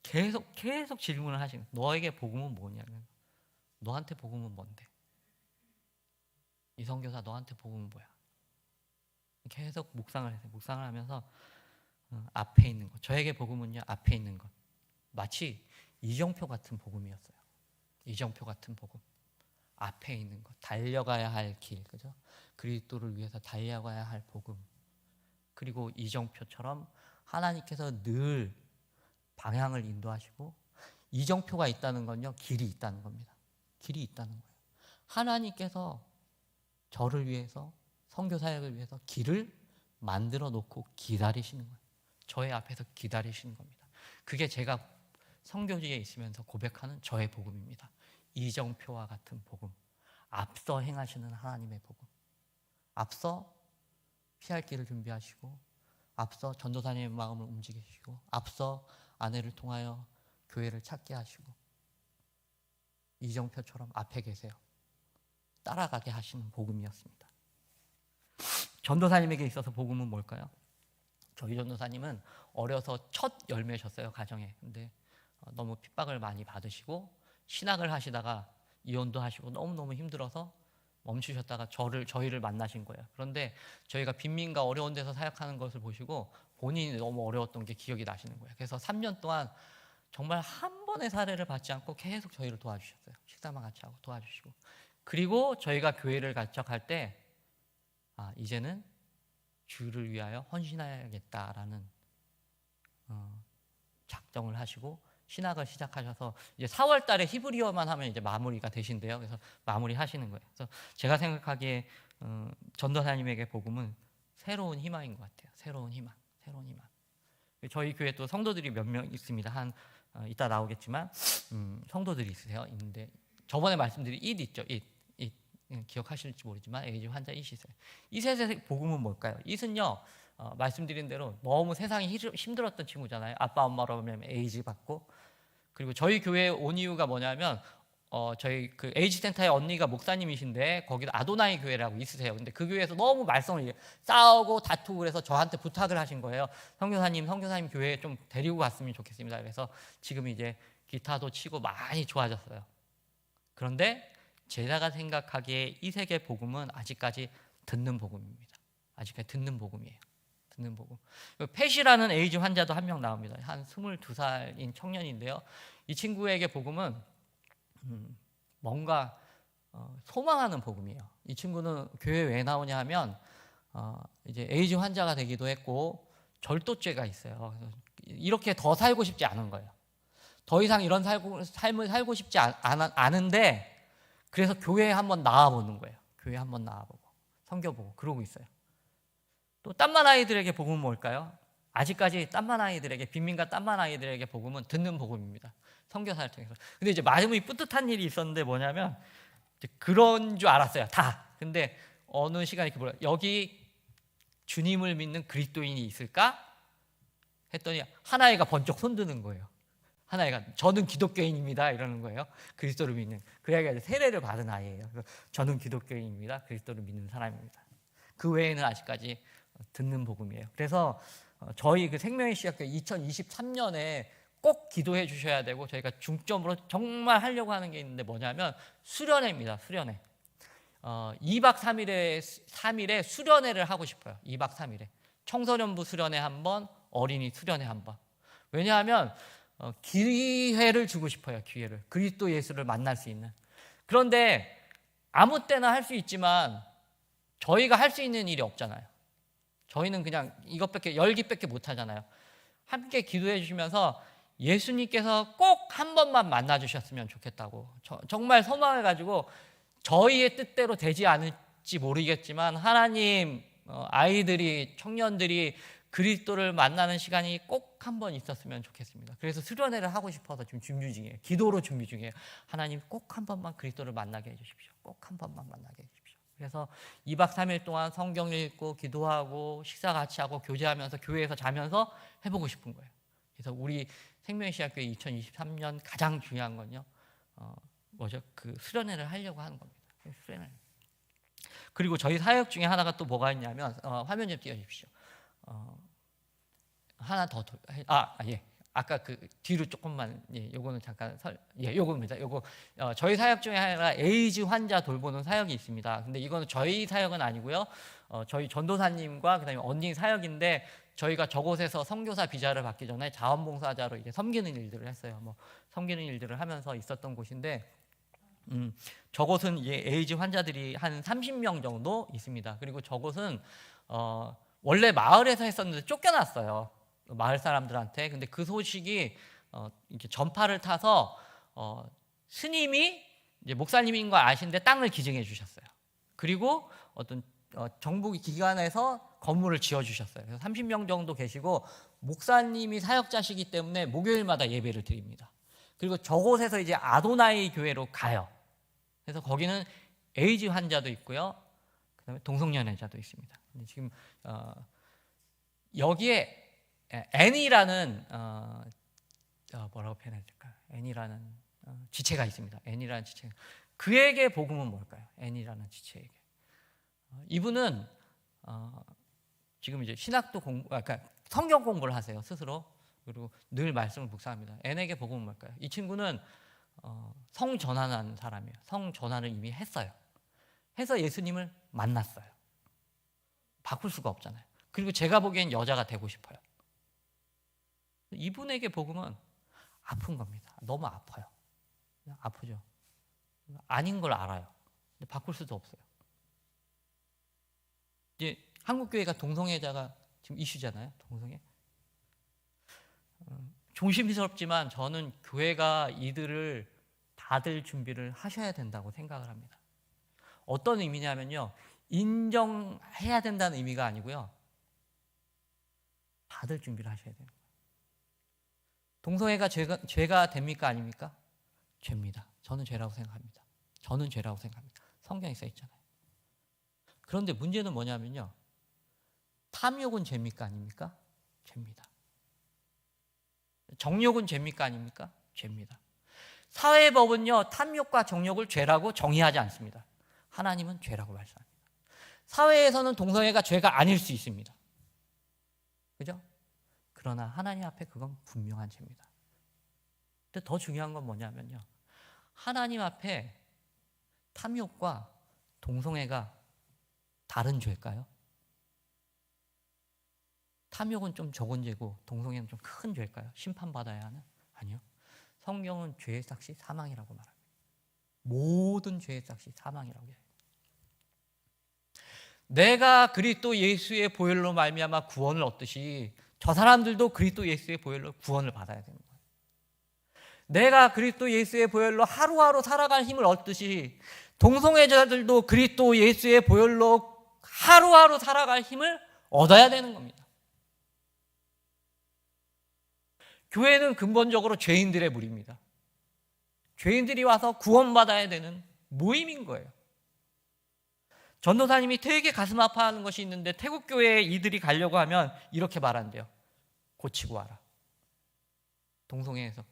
계속 질문을 하시는 거예요. 너에게 복음은 뭐냐. 너한테 복음은 뭔데? 이 선교사 너한테 복음은 뭐야? 계속 묵상을 해요. 묵상을 하면서 앞에 있는 것. 저에게 복음은요, 앞에 있는 것. 마치 이정표 같은 복음이었어요. 이정표 같은 복음. 앞에 있는 것. 달려가야 할 길. 그죠? 그리스도를 위해서 달려가야 할 복음. 그리고 이정표처럼 하나님께서 늘 방향을 인도하시고, 이정표가 있다는 건요, 길이 있다는 겁니다. 길이 있다는 거예요. 하나님께서 저를 위해서, 선교 사역을 위해서 길을 만들어 놓고 기다리시는 거예요. 저의 앞에서 기다리시는 겁니다. 그게 제가 선교지에 있으면서 고백하는 저의 복음입니다. 이정표와 같은 복음. 앞서 행하시는 하나님의 복음. 앞서 피할 길을 준비하시고, 앞서 전도사님의 마음을 움직이시고, 앞서 아내를 통하여 교회를 찾게 하시고, 이정표처럼 앞에 계세요. 따라가게 하시는 복음이었습니다. 전도사님에게 있어서 복음은 뭘까요? 저희 전도사님은 어려서 첫 열매셨어요, 가정에. 근데 너무 핍박을 많이 받으시고 신학을 하시다가 이혼도 하시고 너무너무 힘들어서 멈추셨다가 저희를 만나신 거예요. 그런데 저희가 빈민가 어려운 데서 사역하는 것을 보시고 본인이 너무 어려웠던 게 기억이 나시는 거예요. 그래서 3년 동안 정말 한 번의 사례를 받지 않고 계속 저희를 도와주셨어요. 식사만 같이 하고 도와주시고. 그리고 저희가 교회를 개척할 때 이제는 주를 위하여 헌신해야겠다라는 작정을 하시고 신학을 시작하셔서 이제 4월 달에 히브리어만 하면 이제 마무리가 되신대요. 그래서 마무리하시는 거예요. 그래서 제가 생각하기에 전도사님에게 복음은 새로운 희망인 것 같아요. 새로운 희망. 저희 교회 또 성도들이 몇 명 있습니다. 이따 나오겠지만 성도들이 있는데 저번에 말씀드린 잇 있죠. 잇 기억하실지 모르지만 에이즈 환자 잇이세요. 잇의 복음은 뭘까요? 잇은요, 말씀드린 대로 너무 세상이 힘들었던 친구잖아요. 아빠 엄마로 보면 에이즈 받고. 그리고 저희 교회에 온 이유가 뭐냐면 저희 그 에이즈 센터의 언니가 목사님이신데 거기도 아도나이 교회라고 있으세요. 근데 그 교회에서 너무 말썽을 싸우고 다투고 그래서 저한테 부탁을 하신 거예요. 선교사님 교회에 좀 데리고 갔으면 좋겠습니다. 그래서 지금 이제 기타도 치고 많이 좋아졌어요. 그런데 제가 생각하기에 이 세계 복음은 아직까지 듣는 복음입니다. 아직까지 듣는 복음이에요. 듣는 복음. 펫이라는 에이즈 환자도 한 명 나옵니다. 한 22살인 청년인데요. 이 친구에게 복음은 뭔가 소망하는 복음이에요. 이 친구는 교회 왜 나오냐 하면 이제 에이즈 환자가 되기도 했고 절도죄가 있어요. 그래서 이렇게 더 살고 싶지 않은 거예요. 더 이상 이런 삶을 살고 싶지 않은데 그래서 교회에 한번 나와보는 거예요. 교회에 한번 나와보고 섬겨보고 그러고 있어요. 또 딴만 아이들에게 복음은 뭘까요? 아직까지 딴만 아이들에게, 빈민가 딴만 아이들에게 복음은 듣는 복음입니다. 선교사를 통해서. 근데 이제 마음이 뿌듯한 일이 있었는데 뭐냐면 이제 그런 줄 알았어요. 다. 근데 어느 시간에 이렇게 물어요. 여기 주님을 믿는 그리스도인이 있을까? 했더니 하나이가 번쩍 손드는 거예요. 하나이가 저는 기독교인입니다 이러는 거예요. 그리스도를 믿는. 그 아이가 세례를 받은 아이예요. 그래서 저는 기독교인입니다. 그리스도를 믿는 사람입니다. 그 외에는 아직까지 듣는 복음이에요. 그래서 저희 그 생명의 시작교 2023년에 꼭 기도해 주셔야 되고 저희가 중점으로 정말 하려고 하는 게 있는데 뭐냐면 수련회입니다. 수련회. 2박 3일에 수련회를 하고 싶어요. 2박 3일에. 청소년부 수련회 한 번, 어린이 수련회 한 번. 왜냐하면 기회를 주고 싶어요. 기회를. 그리스도 예수를 만날 수 있는. 그런데 아무 때나 할 수 있지만 저희가 할 수 있는 일이 없잖아요. 저희는 그냥 이것밖에 열기밖에 못 하잖아요. 함께 기도해 주시면서 예수님께서 꼭 한 번만 만나 주셨으면 좋겠다고 정말 소망을 가지고 저희의 뜻대로 되지 않을지 모르겠지만 하나님 아이들이 청년들이 그리스도를 만나는 시간이 꼭 한 번 있었으면 좋겠습니다. 그래서 수련회를 하고 싶어서 지금 준비 중이에요. 기도로 준비 중이에요. 하나님 꼭 한 번만 그리스도를 만나게 해주십시오. 꼭 한 번만 만나게 해주십시오. 그래서 2박 3일 동안 성경을 읽고 기도하고 식사 같이 하고 교제하면서 교회에서 자면서 해보고 싶은 거예요. 그래서 우리 생명시학교회 2023년 가장 중요한 건요, 그 수련회를 하려고 하는 겁니다. 수련회. 그리고 저희 사역 중에 하나가 또 뭐가 있냐면, 화면 좀 띄워주십시오. 하나 더 아까 그 뒤로 조금만, 요거는 잠깐 요겁니다. 요거 저희 사역 중에 하나가 에이즈 환자 돌보는 사역이 있습니다. 근데 이거는 저희 사역은 아니고요. 저희 전도사님과 그다음에 언니 사역인데, 저희가 저곳에서 선교사 비자를 받기 전에 자원봉사자로 이제 섬기는 일들을 했어요. 섬기는 일들을 하면서 있었던 곳인데, 저곳은 이제 에이즈 환자들이 한 30명 정도 있습니다. 그리고 저곳은 원래 마을에서 했었는데 쫓겨났어요. 마을 사람들한테. 근데 그 소식이 이렇게 전파를 타서 스님이 이제 목사님인 걸 아신데 땅을 기증해 주셨어요. 그리고 어떤 정부 기관에서 건물을 지어 주셨어요. 그래서 30명 정도 계시고, 목사님이 사역자시기 때문에 목요일마다 예배를 드립니다. 그리고 저곳에서 이제 아도나이 교회로 가요. 그래서 거기는 에이즈 환자도 있고요, 그다음에 동성연애자도 있습니다. 근데 지금 여기에 애니라는 뭐라고 표현해야 될까요? 애니라는 지체가 있습니다. 애니라는 지체. 그에게 복음은 뭘까요? 애니라는 지체에게. 이분은 지금 이제 신학도 그러니까 성경 공부를 하세요, 스스로. 그리고 늘 말씀을 묵상합니다. 애에게 복음은 뭘까요? 이 친구는 성전환한 사람이에요. 성전환을 이미 했어요. 해서 예수님을 만났어요. 바꿀 수가 없잖아요. 그리고 제가 보기엔 여자가 되고 싶어요. 이분에게 복음은 아픈 겁니다. 너무 아파요. 아프죠. 아닌 걸 알아요. 근데 바꿀 수도 없어요. 이제 한국교회가 동성애자가 지금 이슈잖아요. 동성애. 조심스럽지만 저는 교회가 이들을 받을 준비를 하셔야 된다고 생각을 합니다. 어떤 의미냐면요, 인정해야 된다는 의미가 아니고요, 받을 준비를 하셔야 돼요. 동성애가 죄가 됩니까, 아닙니까? 죄입니다. 저는 죄라고 생각합니다. 저는 죄라고 생각합니다. 성경에 써 있잖아요. 그런데 문제는 뭐냐면요, 탐욕은 죄입니까, 아닙니까? 죄입니다. 정욕은 죄입니까, 아닙니까? 죄입니다. 사회법은요, 탐욕과 정욕을 죄라고 정의하지 않습니다. 하나님은 죄라고 말씀합니다. 사회에서는 동성애가 죄가 아닐 수 있습니다. 그죠? 그러나 하나님 앞에 그건 분명한 죄입니다. 근데 더 중요한 건 뭐냐면요, 하나님 앞에 탐욕과 동성애가 다른 죄일까요? 탐욕은 좀 적은 죄고 동성애는 좀 큰 죄일까요? 심판받아야 하는? 아니요. 성경은 죄의 삭시 사망이라고 말합니다. 모든 죄의 삭시 사망이라고 해요. 내가 그리스도 예수의 보혈로 말미암아 구원을 얻듯이 저 사람들도 그리스도 예수의 보혈로 구원을 받아야 되는 거예요. 내가 그리스도 예수의 보혈로 하루하루 살아갈 힘을 얻듯이 동성애자들도 그리스도 예수의 보혈로 하루하루 살아갈 힘을 얻어야 되는 겁니다. 교회는 근본적으로 죄인들의 무리입니다. 죄인들이 와서 구원받아야 되는 모임인 거예요. 전도사님이 되게 가슴 아파하는 것이 있는데, 태국 교회에 이들이 가려고 하면 이렇게 말한대요. 고치고 와라. 동성애에서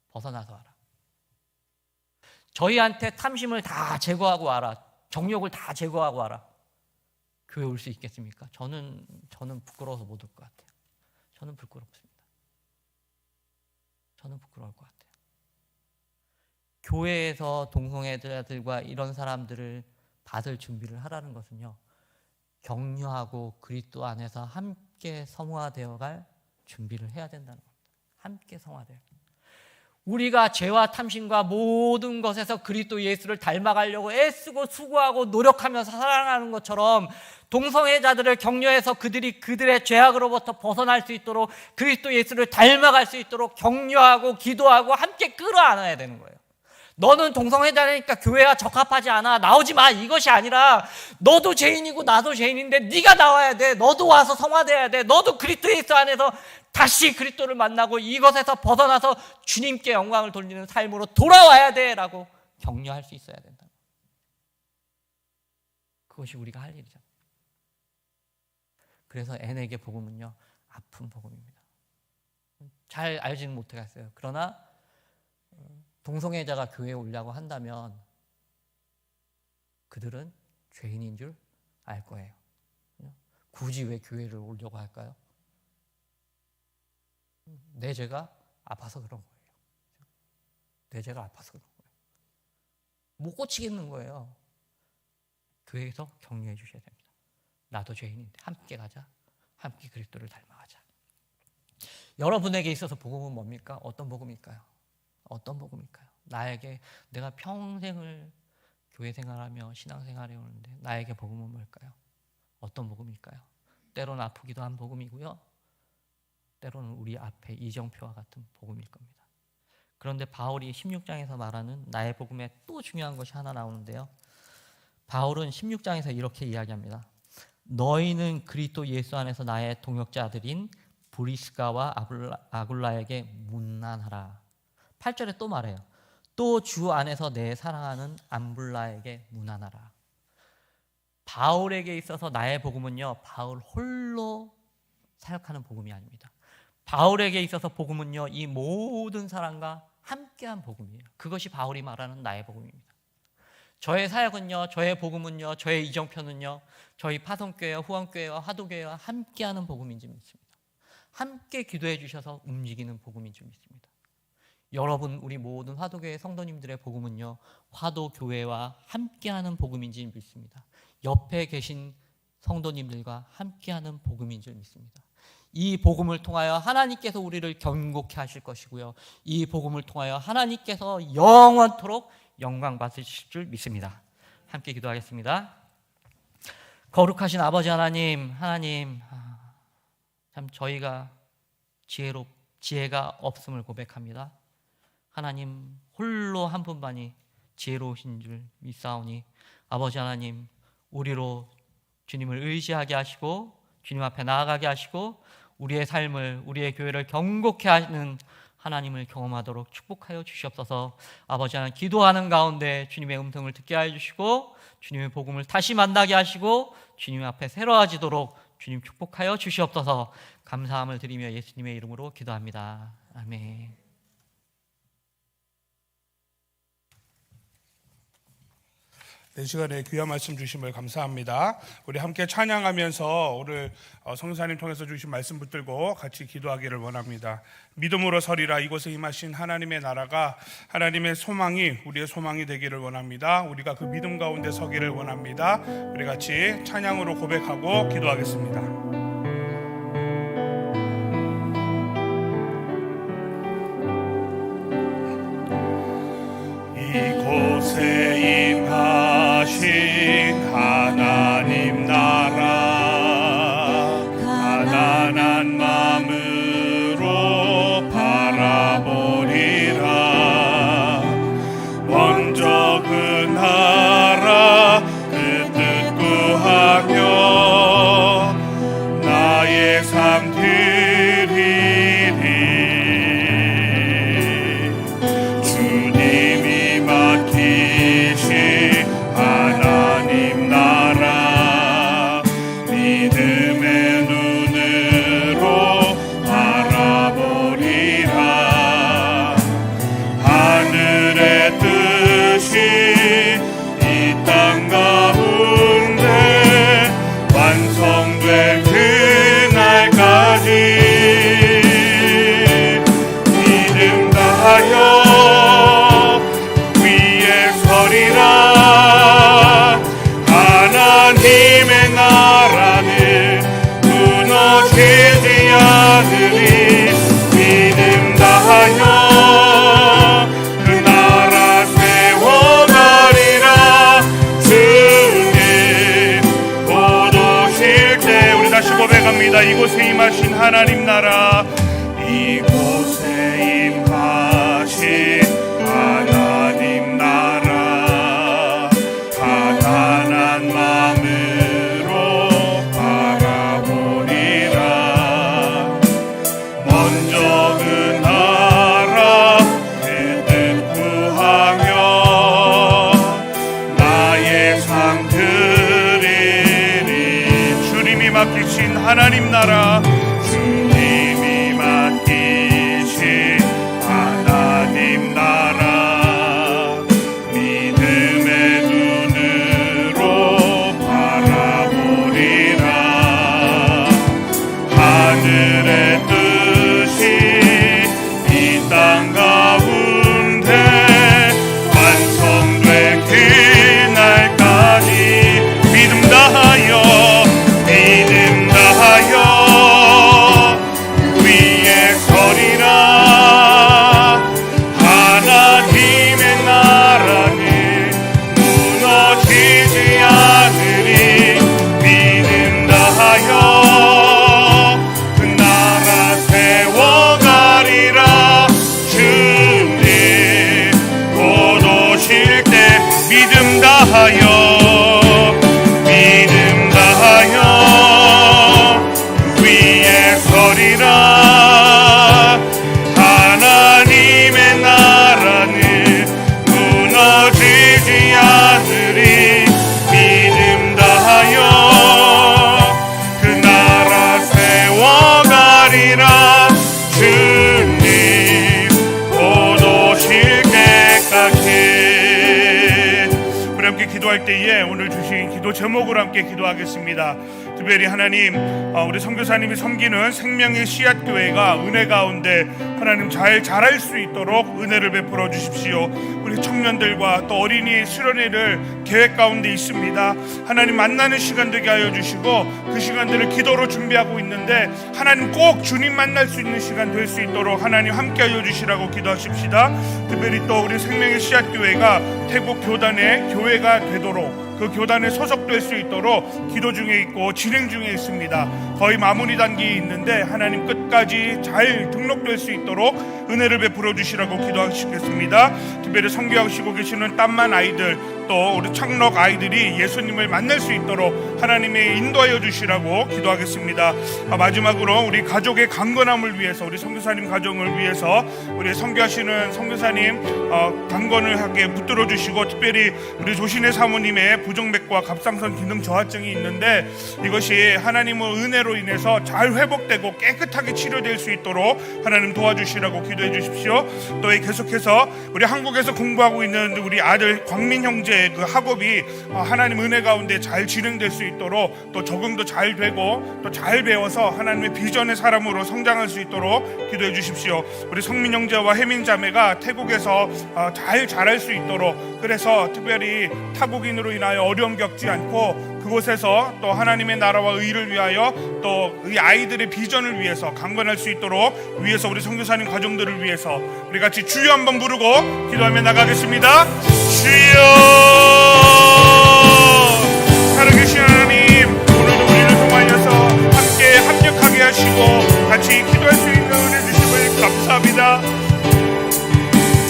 벗어나서 와라. 저희한테 탐심을 다 제거하고 와라. 정욕을 다 제거하고 와라. 교회 올 수 있겠습니까? 저는 부끄러워서 못 올 것 같아요. 저는 부끄럽습니다. 저는 부끄러울 것 같아요. 교회에서 동성애자들과 이런 사람들을 받을 준비를 하라는 것은요, 격려하고 그리스도 안에서 함께 성화되어갈 준비를 해야 된다는 겁니다. 함께 성화되어. 우리가 죄와 탐심과 모든 것에서 그리스도 예수를 닮아가려고 애쓰고 수고하고 노력하면서 살아가는 것처럼, 동성애자들을 격려해서 그들의 죄악으로부터 벗어날 수 있도록, 그리스도 예수를 닮아갈 수 있도록 격려하고 기도하고 함께 끌어안아야 되는 거예요. 너는 동성애자니까 교회와 적합하지 않아. 나오지 마. 이것이 아니라 너도 죄인이고 나도 죄인인데 네가 나와야 돼. 너도 와서 성화돼야 돼. 너도 그리스도 예수 안에서 다시 그리스도를 만나고 이것에서 벗어나서 주님께 영광을 돌리는 삶으로 돌아와야 돼 라고 격려할 수 있어야 된다. 그것이 우리가 할 일이잖아요. 그래서 N에게 복음은요, 아픈 복음입니다. 잘 알지는 못하겠어요. 그러나 동성애자가 교회에 오려고 한다면 그들은 죄인인 줄 알 거예요. 굳이 왜 교회를 오려고 할까요? 내 죄가 아파서 그런 거예요. 내 죄가 아파서 그런 거예요. 못 고치겠는 거예요. 교회에서 격려해 주셔야 됩니다. 나도 죄인인데 함께 가자. 함께 그리스도를 닮아가자. 여러분에게 있어서 복음은 뭡니까? 어떤 복음일까요? 어떤 복음일까요? 나에게 내가 평생을 교회 생활하며 신앙생활해 오는데 나에게 복음은 뭘까요? 어떤 복음일까요? 때로는 아프기도 한 복음이고요. 때로는 우리 앞에 이정표와 같은 복음일 겁니다. 그런데 바울이 16장에서 말하는 나의 복음에 또 중요한 것이 하나 나오는데요. 바울은 16장에서 이렇게 이야기합니다. 너희는 그리스도 예수 안에서 나의 동역자들인 브리스가와 아굴라에게 문안하라. 8절에 또 말해요. 또 주 안에서 내 사랑하는 암블라에게 문안하라. 바울에게 있어서 나의 복음은요, 바울 홀로 사역하는 복음이 아닙니다. 바울에게 있어서 복음은요, 이 모든 사람과 함께한 복음이에요. 그것이 바울이 말하는 나의 복음입니다. 저의 사역은요, 저의 복음은요, 저의 이정표는요, 저희 파송교회와 후원교회와 화도교회와 함께하는 복음인 줄 믿습니다. 함께 기도해 주셔서 움직이는 복음인 줄 믿습니다. 여러분, 우리 모든 화도교회 성도님들의 복음은요, 화도교회와 함께하는 복음인 줄 믿습니다. 옆에 계신 성도님들과 함께하는 복음인 줄 믿습니다. 이 복음을 통하여 하나님께서 우리를 견고케 하실 것이고요, 이 복음을 통하여 하나님께서 영원토록 영광 받으실 줄 믿습니다. 함께 기도하겠습니다. 거룩하신 아버지 하나님, 참 저희가 지혜가 없음을 고백합니다. 하나님 홀로 한 분만이 지혜로우신 줄 믿사오니 아버지 하나님, 우리로 주님을 의지하게 하시고 주님 앞에 나아가게 하시고 우리의 삶을, 우리의 교회를 견고케 하는 하나님을 경험하도록 축복하여 주시옵소서. 아버지 하나님, 기도하는 가운데 주님의 음성을 듣게 하여 주시고 주님의 복음을 다시 만나게 하시고 주님 앞에 새로워지도록 주님 축복하여 주시옵소서. 감사함을 드리며 예수님의 이름으로 기도합니다. 아멘. 이 시간에 귀한 말씀 주심을 감사합니다. 우리 함께 찬양하면서 오늘 성사님 통해서 주신 말씀 붙들고 같이 기도하기를 원합니다. 믿음으로 서리라. 이곳에 임하신 하나님의 나라가, 하나님의 소망이 우리의 소망이 되기를 원합니다. 우리가 그 믿음 가운데 서기를 원합니다. 우리 같이 찬양으로 고백하고 기도하겠습니다. 이곳에 임하신 하나님 나라, 가난한 마음으로 바라보리라. 먼저 그 나라 그 뜻 구하며 나의 삶 드리리. 하나님 나라 믿음의 눈으로 바라보리라. 하늘의 뜻이 이 땅 가운데 완성될 그날까지 믿음 다하여 하나님의 나라는 무너지지 않으리. 믿음 다하여 그 나라 세워가리라. 주님 곧 오실 때. 우리 다시 고백합니다. 이곳에 임하신 하나님 나라, 이곳에 임하신 하나님 맡기신 하나님 나라, 주님이 맡기신 하나님 나라, 믿음의 눈으로 바라보리라. 하늘의 뜻이 이 땅 가운데 완성될 그날까지 믿음 다하여 위에 서리라. 하나님의 나라는 무너지지 않으리. 믿음 다하여 그 나라 세워가리라. 주님 곧 오실 때 믿음 다하여 위에 서리라. 하나님의 나라는 무너지지 않으리. 믿음 다하여 그 나라 세워가리라. 주님 곧 오실 때까지. 우리 함께 기도할 때에 오늘 주신 기도 제목으로 함께 기도하겠습니다. 특별히 하나님, 우리 선교사님이 섬기는 생명의 씨앗교회가 은혜 가운데 하나님 잘 자랄 수 있도록 은혜를 베풀어 주십시오. 우리 청년들과 또 어린이 수련회를 계획 가운데 있습니다. 하나님 만나는 시간 되게 하여 주시고 그 시간들을 기도로 준비하고 있는데 하나님 꼭 주님 만날 수 있는 시간 될 수 있도록 하나님 함께 하여 주시라고 기도하십시다. 특별히 또 우리 생명의 씨앗교회가 태국 교단의 교회가 되도록, 그 교단에 소속될 수 있도록 기도 중에 있고 진행 중에 있습니다. 거의 마무리 단계에 있는데 하나님 끝까지 잘 등록될 수 있도록 은혜를 베풀어 주시라고 기도하시겠습니다. 특별히 선교하시고 계시는 땀만 아이들, 또 우리 창록 아이들이 예수님을 만날 수 있도록 하나님의 인도하여 주시라고 기도하겠습니다. 마지막으로 우리 가족의 강건함을 위해서, 우리 선교사님 가정을 위해서 우리 선교하시는 선교사님 강건을 하게 붙들어 주시고, 특별히 우리 조신의 사모님의 부정맥과 갑상선 기능 저하증이 있는데 이것이 하나님의 은혜로 인해서 잘 회복되고 깨끗하게 치료될 수 있도록 하나님 도와주시라고 기도해 주십시오. 또 계속해서 우리 한국에서 공부하고 있는 우리 아들 광민 형제 그 학업이 하나님 은혜 가운데 잘 진행될 수 있도록, 또 적응도 잘 되고 또 잘 배워서 하나님의 비전의 사람으로 성장할 수 있도록 기도해 주십시오. 우리 성민 형제와 혜민 자매가 태국에서 잘 자랄 수 있도록, 그래서 특별히 타국인으로 인하여 어려움 겪지 않고 그곳에서 또 하나님의 나라와 의를 위하여 또 이 아이들의 비전을 위해서 강건할 수 있도록 위해서 우리 선교사님 가정들을 위해서 우리 같이 주여 한번 부르고 기도하며 나가겠습니다. 주여, 살아계신 하나님, 오늘도 우리를 통하여서 함께 합력하게 하시고 같이 기도할 수 있는 은혜 주심을 감사합니다.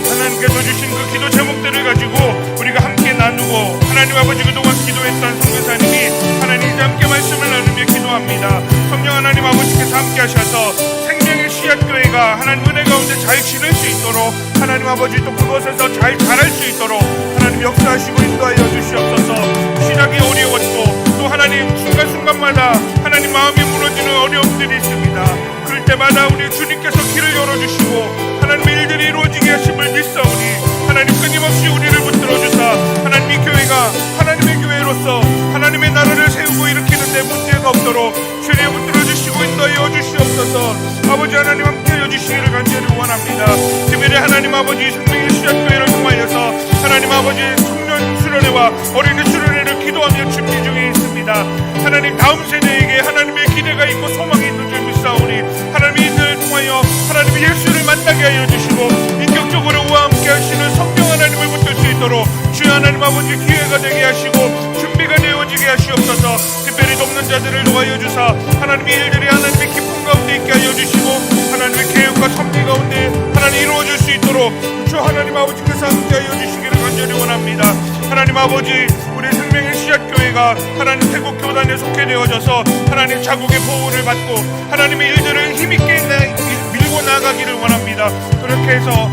하나님께서 주신 그 기도 제목들을 가지고 우리가 함께 나누고, 하나님 아버지 그동안 기도했던 선교사님이 하나님 이제 함께 말씀을 나누며 기도합니다. 성령 하나님 아버지께서 함께 하셔서 생명의 씨앗교회가 하나님 은혜 가운데 잘 지낼 수 있도록, 하나님 아버지 또 그곳에서 잘 자랄 수 있도록 하나님 역사하시고 인도하여 주시옵소서. 시작이 어려웠고 또 하나님 순간순간마다 하나님 마음이 무너지는 어려움들이 있습니다. 그럴 때마다 우리 주님께서 길을 열어주시고 하나님의 일들이 이루어지게 하심을 믿사오니 하나님 끊임없이 우리를 붙들어 주사 하나님 이 교회가 하나님의 교회로서 하나님의 나라를 세우고 일으키는 데 문제가 없도록 주님 붙들어 주시고 인도하여 주시옵소서. 아버지 하나님 함께하여 주시기를 간절히 원합니다. 특별히 하나님 아버지 생명의 씨앗교회를 통하여서 하나님 아버지 청년 수련회와 어린이 수련회를 기도하며 준비 중에 있습니다. 하나님 다음 세대에게 하나님의 기대가 있고 소망이 있는 줄 믿사오니 하나님 이들을 통하여 하나님 예수를 만나게 하여 주시고 인격적으로 우와 함께 하시는 성령 하나님을 붙들 수 있도록 주여 하나님 아버지 기회가 되게 하시고 준비가 되어지게 하시옵소서. 특별히 돕는 자들을 도와여 주사 하나님의 일들이 하나님의 기쁨 가운데 있게 하여 주시고 하나님의 계획과 섭리 가운데 하나님 이루어질 수 있도록 주 하나님 아버지께서 함께 하여 주시기를 간절히 원합니다. 하나님 아버지, 우리 생명의 씨앗교회가 하나님 태국 교단에 속해 되어져서 하나님 자국의 보호를 받고 하나님의 일들을 힘있게 밀고 나가기를 원합니다. 그렇게 해서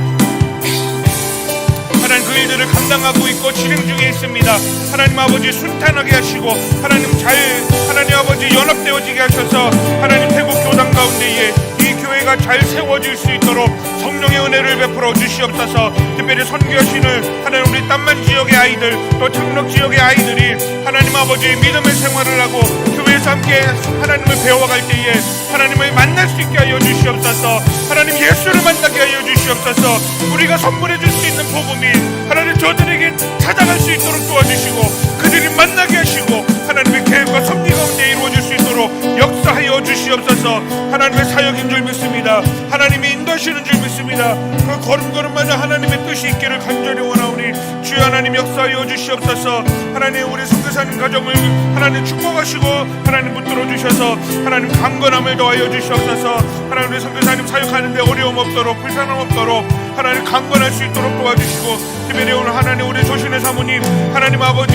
하나님 그 일들을 감당하고 있고 진행 중에 있습니다. 하나님 아버지 순탄하게 하시고 하나님 아버지 연합되어지게 하셔서 하나님 태국 교단 가운데에 이 교회가 잘 세워질 수 있도록 성령의 은혜를 베풀어 주시옵소서. 특별히 선교하시는 하나님 우리 땀만 지역의 아이들 또 창덕 지역의 아이들이 하나님 아버지 믿음의 생활을 하고 교회에서 함께 하나님을 배워갈 때에 하나님을 만날 수 있게 하여 주시옵소서. 하나님 예수를 만나게 하여 주시옵소서. 우리가 선물해 줄 수 있는 복음이 하나님 저들에게 찾아갈 수 있도록 도와주시고 그들이 만나게 하시고 하나님의 계획과 섭리 가운데 이루어질 수 있도록 역사하여 주시옵소서. 하나님의 사역인 줄 믿습니다. 하나님이 인도하시는 줄 믿습니다. 그 걸음걸음마다 하나님의 뜻이 있기를 간절히 원하오니 주여 하나님 역사하여 주시옵소서. 하나님 우리 선교사님 가정을 하나님 축복하시고 하나님 붙들어 주셔서 하나님 강건함을 더하여 주시옵소서. 하나님 우리 선교사님 사역하는데 어려움 없도록 불편함 없도록 하나님 강건할 수 있도록 도와주시고 특별히 오늘 하나님 우리 조신의 사모님 하나님 아버지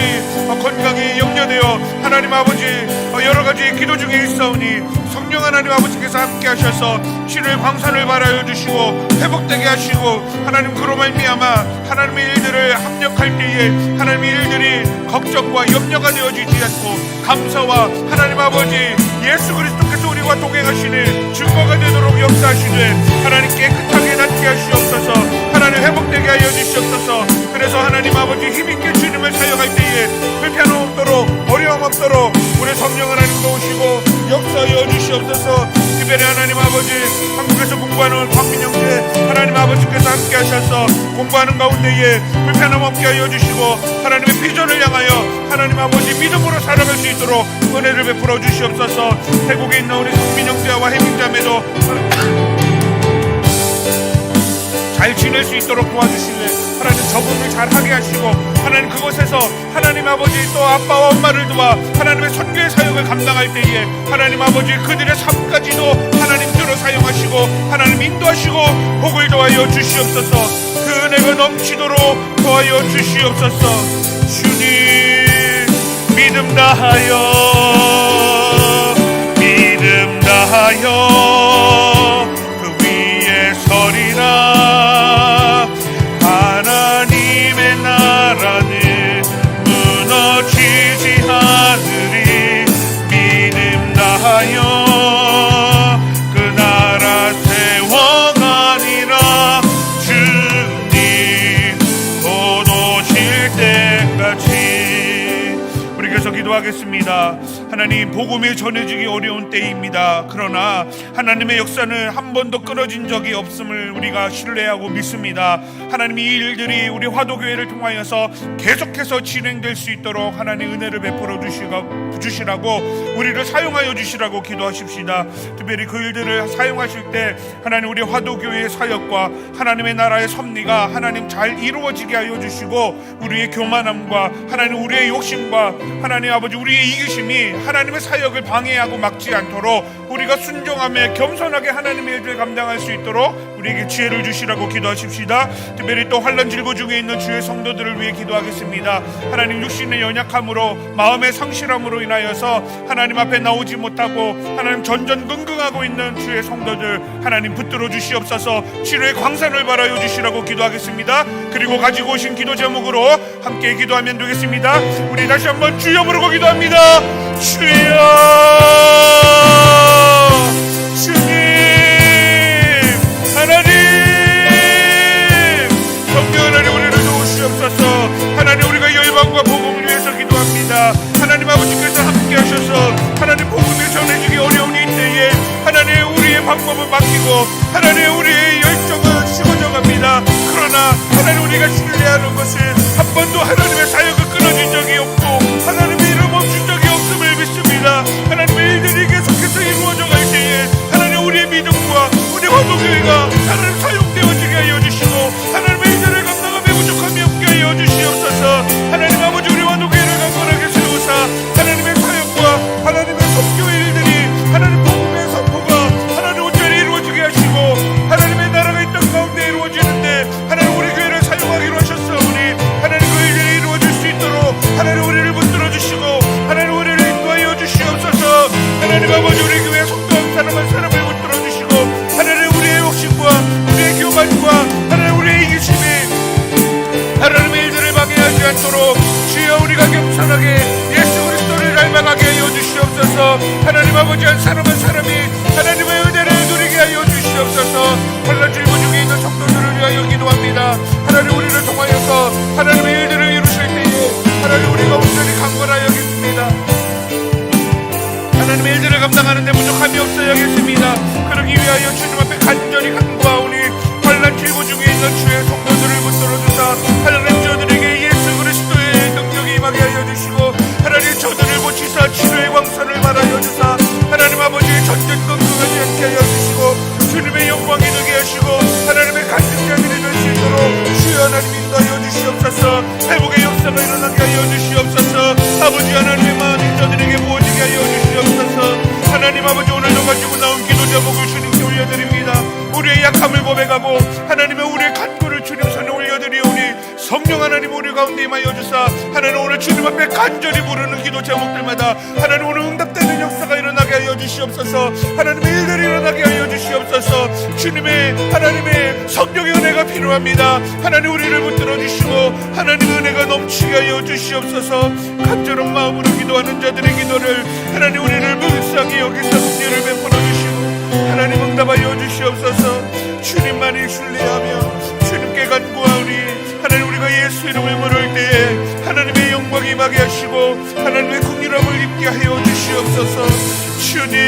건강이 염려되어 하나님 아버지 여러 가지 기도 중에 있사오니 성령 하나님 아버지께서 함께 하셔서 치료의 광선을 발하여 주시고 회복되게 하시고 하나님 그로 말미암아 하나님의 일들을 합력할 때에 하나님의 일들이 걱정과 염려가 되어지지 않고 감사와 하나님 아버지 예수 그리스도께서 우리와 동행하시는 증거가 되도록 역사하시되 하나님 깨끗하게 낫게 하시옵소서. 하나님 회복되게 하여 주시옵소서. 그래서 하나님 아버지 힘있게 주님을 사역할 때에 불편함 없도록 어려움 없도록 우리 성령 하나님 도우시고 역사하여 주시옵소서. 특별히 하나님 아버지 한국에서 공부하는 광민형제 하나님 아버지께서 함께 하셔서 공부하는 가운데에 불편함 없게 하여 주시고 하나님의 비전을 향하여 하나님 아버지 믿음으로 살아갈 수 있도록 은혜를 베풀어 주시옵소서. 태국에 있는 우리 성민형제와 혜민자매도 잘 지낼 수 있도록 도와주실래 하나님 적응을 잘하게 하시고 하나님 그곳에서 하나님 아버지 또 아빠와 엄마를 도와 하나님의 선교의 사역을 감당할 때에 하나님 아버지 그들의 삶까지도 하나님께로 사용하시고 하나님 인도하시고 복을 도하여 주시옵소서. 그 은혜가 넘치도록 도하여 주시옵소서. 주님 믿음 다하여 그 위에 서리라. 하나님의 나라는 무너지지 않으리. 믿음 다하여 그 나라 세워가니라. 주님 곧 오실 때까지. 우리 계속 기도하겠습니다. 하나님 복음이 전해지기 어려운 때입니다. 그러나 하나님의 역사는 한 번도 끊어진 적이 없음을 우리가 신뢰하고 믿습니다. 하나님 이 일들이 우리 화도교회를 통하여서 계속해서 진행될 수 있도록 하나님 은혜를 베풀어 주시라고 우리를 사용하여 주시라고 기도하십시다. 특별히 그 일들을 사용하실 때 하나님 우리 화도교회의 사역과 하나님의 나라의 섭리가 하나님 잘 이루어지게 하여 주시고 우리의 교만함과 하나님 우리의 욕심과 하나님 아버지 우리의 이기심이 하나님의 사역을 방해하고 막지 않도록 우리가 순종하며 겸손하게 하나님의 일을 감당할 수 있도록 우리에게 지혜를 주시라고 기도하십시다. 특별히 또 환난 질고 중에 있는 주의 성도들을 위해 기도하겠습니다. 하나님 육신의 연약함으로 마음의 상실함으로 인하여서 하나님 앞에 나오지 못하고 하나님 전전긍긍하고 있는 주의 성도들 하나님 붙들어 주시옵소서. 치료의 광선을 발하여 주시라고 기도하겠습니다. 그리고 가지고 오신 기도 제목으로 함께 기도하면 되겠습니다. 우리 다시 한번 주여 부르고 기도합니다. 주여 주님 하나님 성령 하나님 우리를 도우시옵소서. 하나님 우리가 열방과 복음을 위해서 기도합니다. 하나님 아버지께서 함께 하셔서 하나님 복음이 전해지기 어려운 이때에 하나님 우리의 방법을 맡기고 하나님 우리의 열정은 식어져 갑니다. 그러나 하나님 우리가 신뢰하는 것은 한 번도 하나님의 사역을 끊어진 적이 없고 하나님의 이름 멈춘 적이 없음을 믿습니다. 하나님의 일들이 계속해서 이루어져 갈 때에 하나님 우리의 믿음과 우리 화도교회가 하나님 사용되어지게 하여 주시고 하나님의 일들을 감당함에 부족함이 없게 하여 주시옵소서. 하나님 아버지 우리 화도교회를 강건하게 세우사 하나님의 사역과 하나님의 선교의 일들이 하나님 복음의 선포가 하나님 온전히 이루어지게 하시고 하나님의 나라가 이 땅 가운데 이루어지는데 하나님 우리 교회를 사용하기로 하셨사오니 하나님 그 일들이 이루어질 수 있도록 하나님 우리를 붙들어 주시고 하나님 우리를 인도하여 주시옵소서. 하나님 아버지 우리 교회 속도한 사람 한 사람을 붙들어 주시고 하나님 우리의 욕심과 우리의 교만과 하나님 우리의 이기심이 하나님 하나님 아버지 한 사람 한 사람이 하나님의 은혜를 누리게 하여 주시옵소서. 환난질고 중에 있는 성도들을 위하여 기도합니다. 하나님 우리를 통하여서 하나님의 일들을 이루실 때에 하나님 우리가 온전히 강건하여겠습니다. 하나님의 일들을 감당하는 데 부족함이 없어야겠습니다. 그러기 위하여 주님 앞에 간절히 간구하오니 환난 질고 중에 있는 주의 성도들을 붙들어 주사 하나님 저들에게 예수 그리스도의 능력이 임하게 하여 주시고 하나님 저들을 고치사 치료의 광선을 말하여 주사 하나님 아버지 전전 건강하지 않게 하여 주시고 주님의 영광이 되게 하시고 하나님의 간증자들이 될 수 있도록 주여 하나님 인도하여 주시옵소서. 회복의 역사가 일어나게 하여 주시옵소서. 아버지 하나님의 마음이 저들에게 부어지게 하여 주시옵소서. 하나님 아버지 오늘도 가지고 나온 기도 제목을 주님께 올려드립니다. 우리의 약함을 고백하고 하나님의 우리의 간구를 주님 손에 올려드리오니 성령 하나님 우리 가운데 임하여 주사 하나님 오늘 주님 앞에 간절히 부르는 기도 제목들마다 하나님 오늘 응답되는 역사가 일어나게 하여 주시옵소서. 하나님의 일들이 일어나게 하여 주시옵소서. 주님의 하나님의 성령의 은혜가 필요합니다. 하나님 우리를 붙들어 주시고 하나님의 은혜가 넘치게 하여 주시옵소서. 간절한 마음으로 기도하는 자들의 기도를 하나님 우리를 불쌍히 여기서 긍휼을 베풀어 주시고 하나님 응답하여 주시옵소서. 주님만이 신뢰하며 주님께 간구하오니 하나님 우리가 예수 이름을 부를 때에 하나님의 영광이 임하게 하시고 하나님의 긍휼함을 입게 하여 주시옵소서. 주님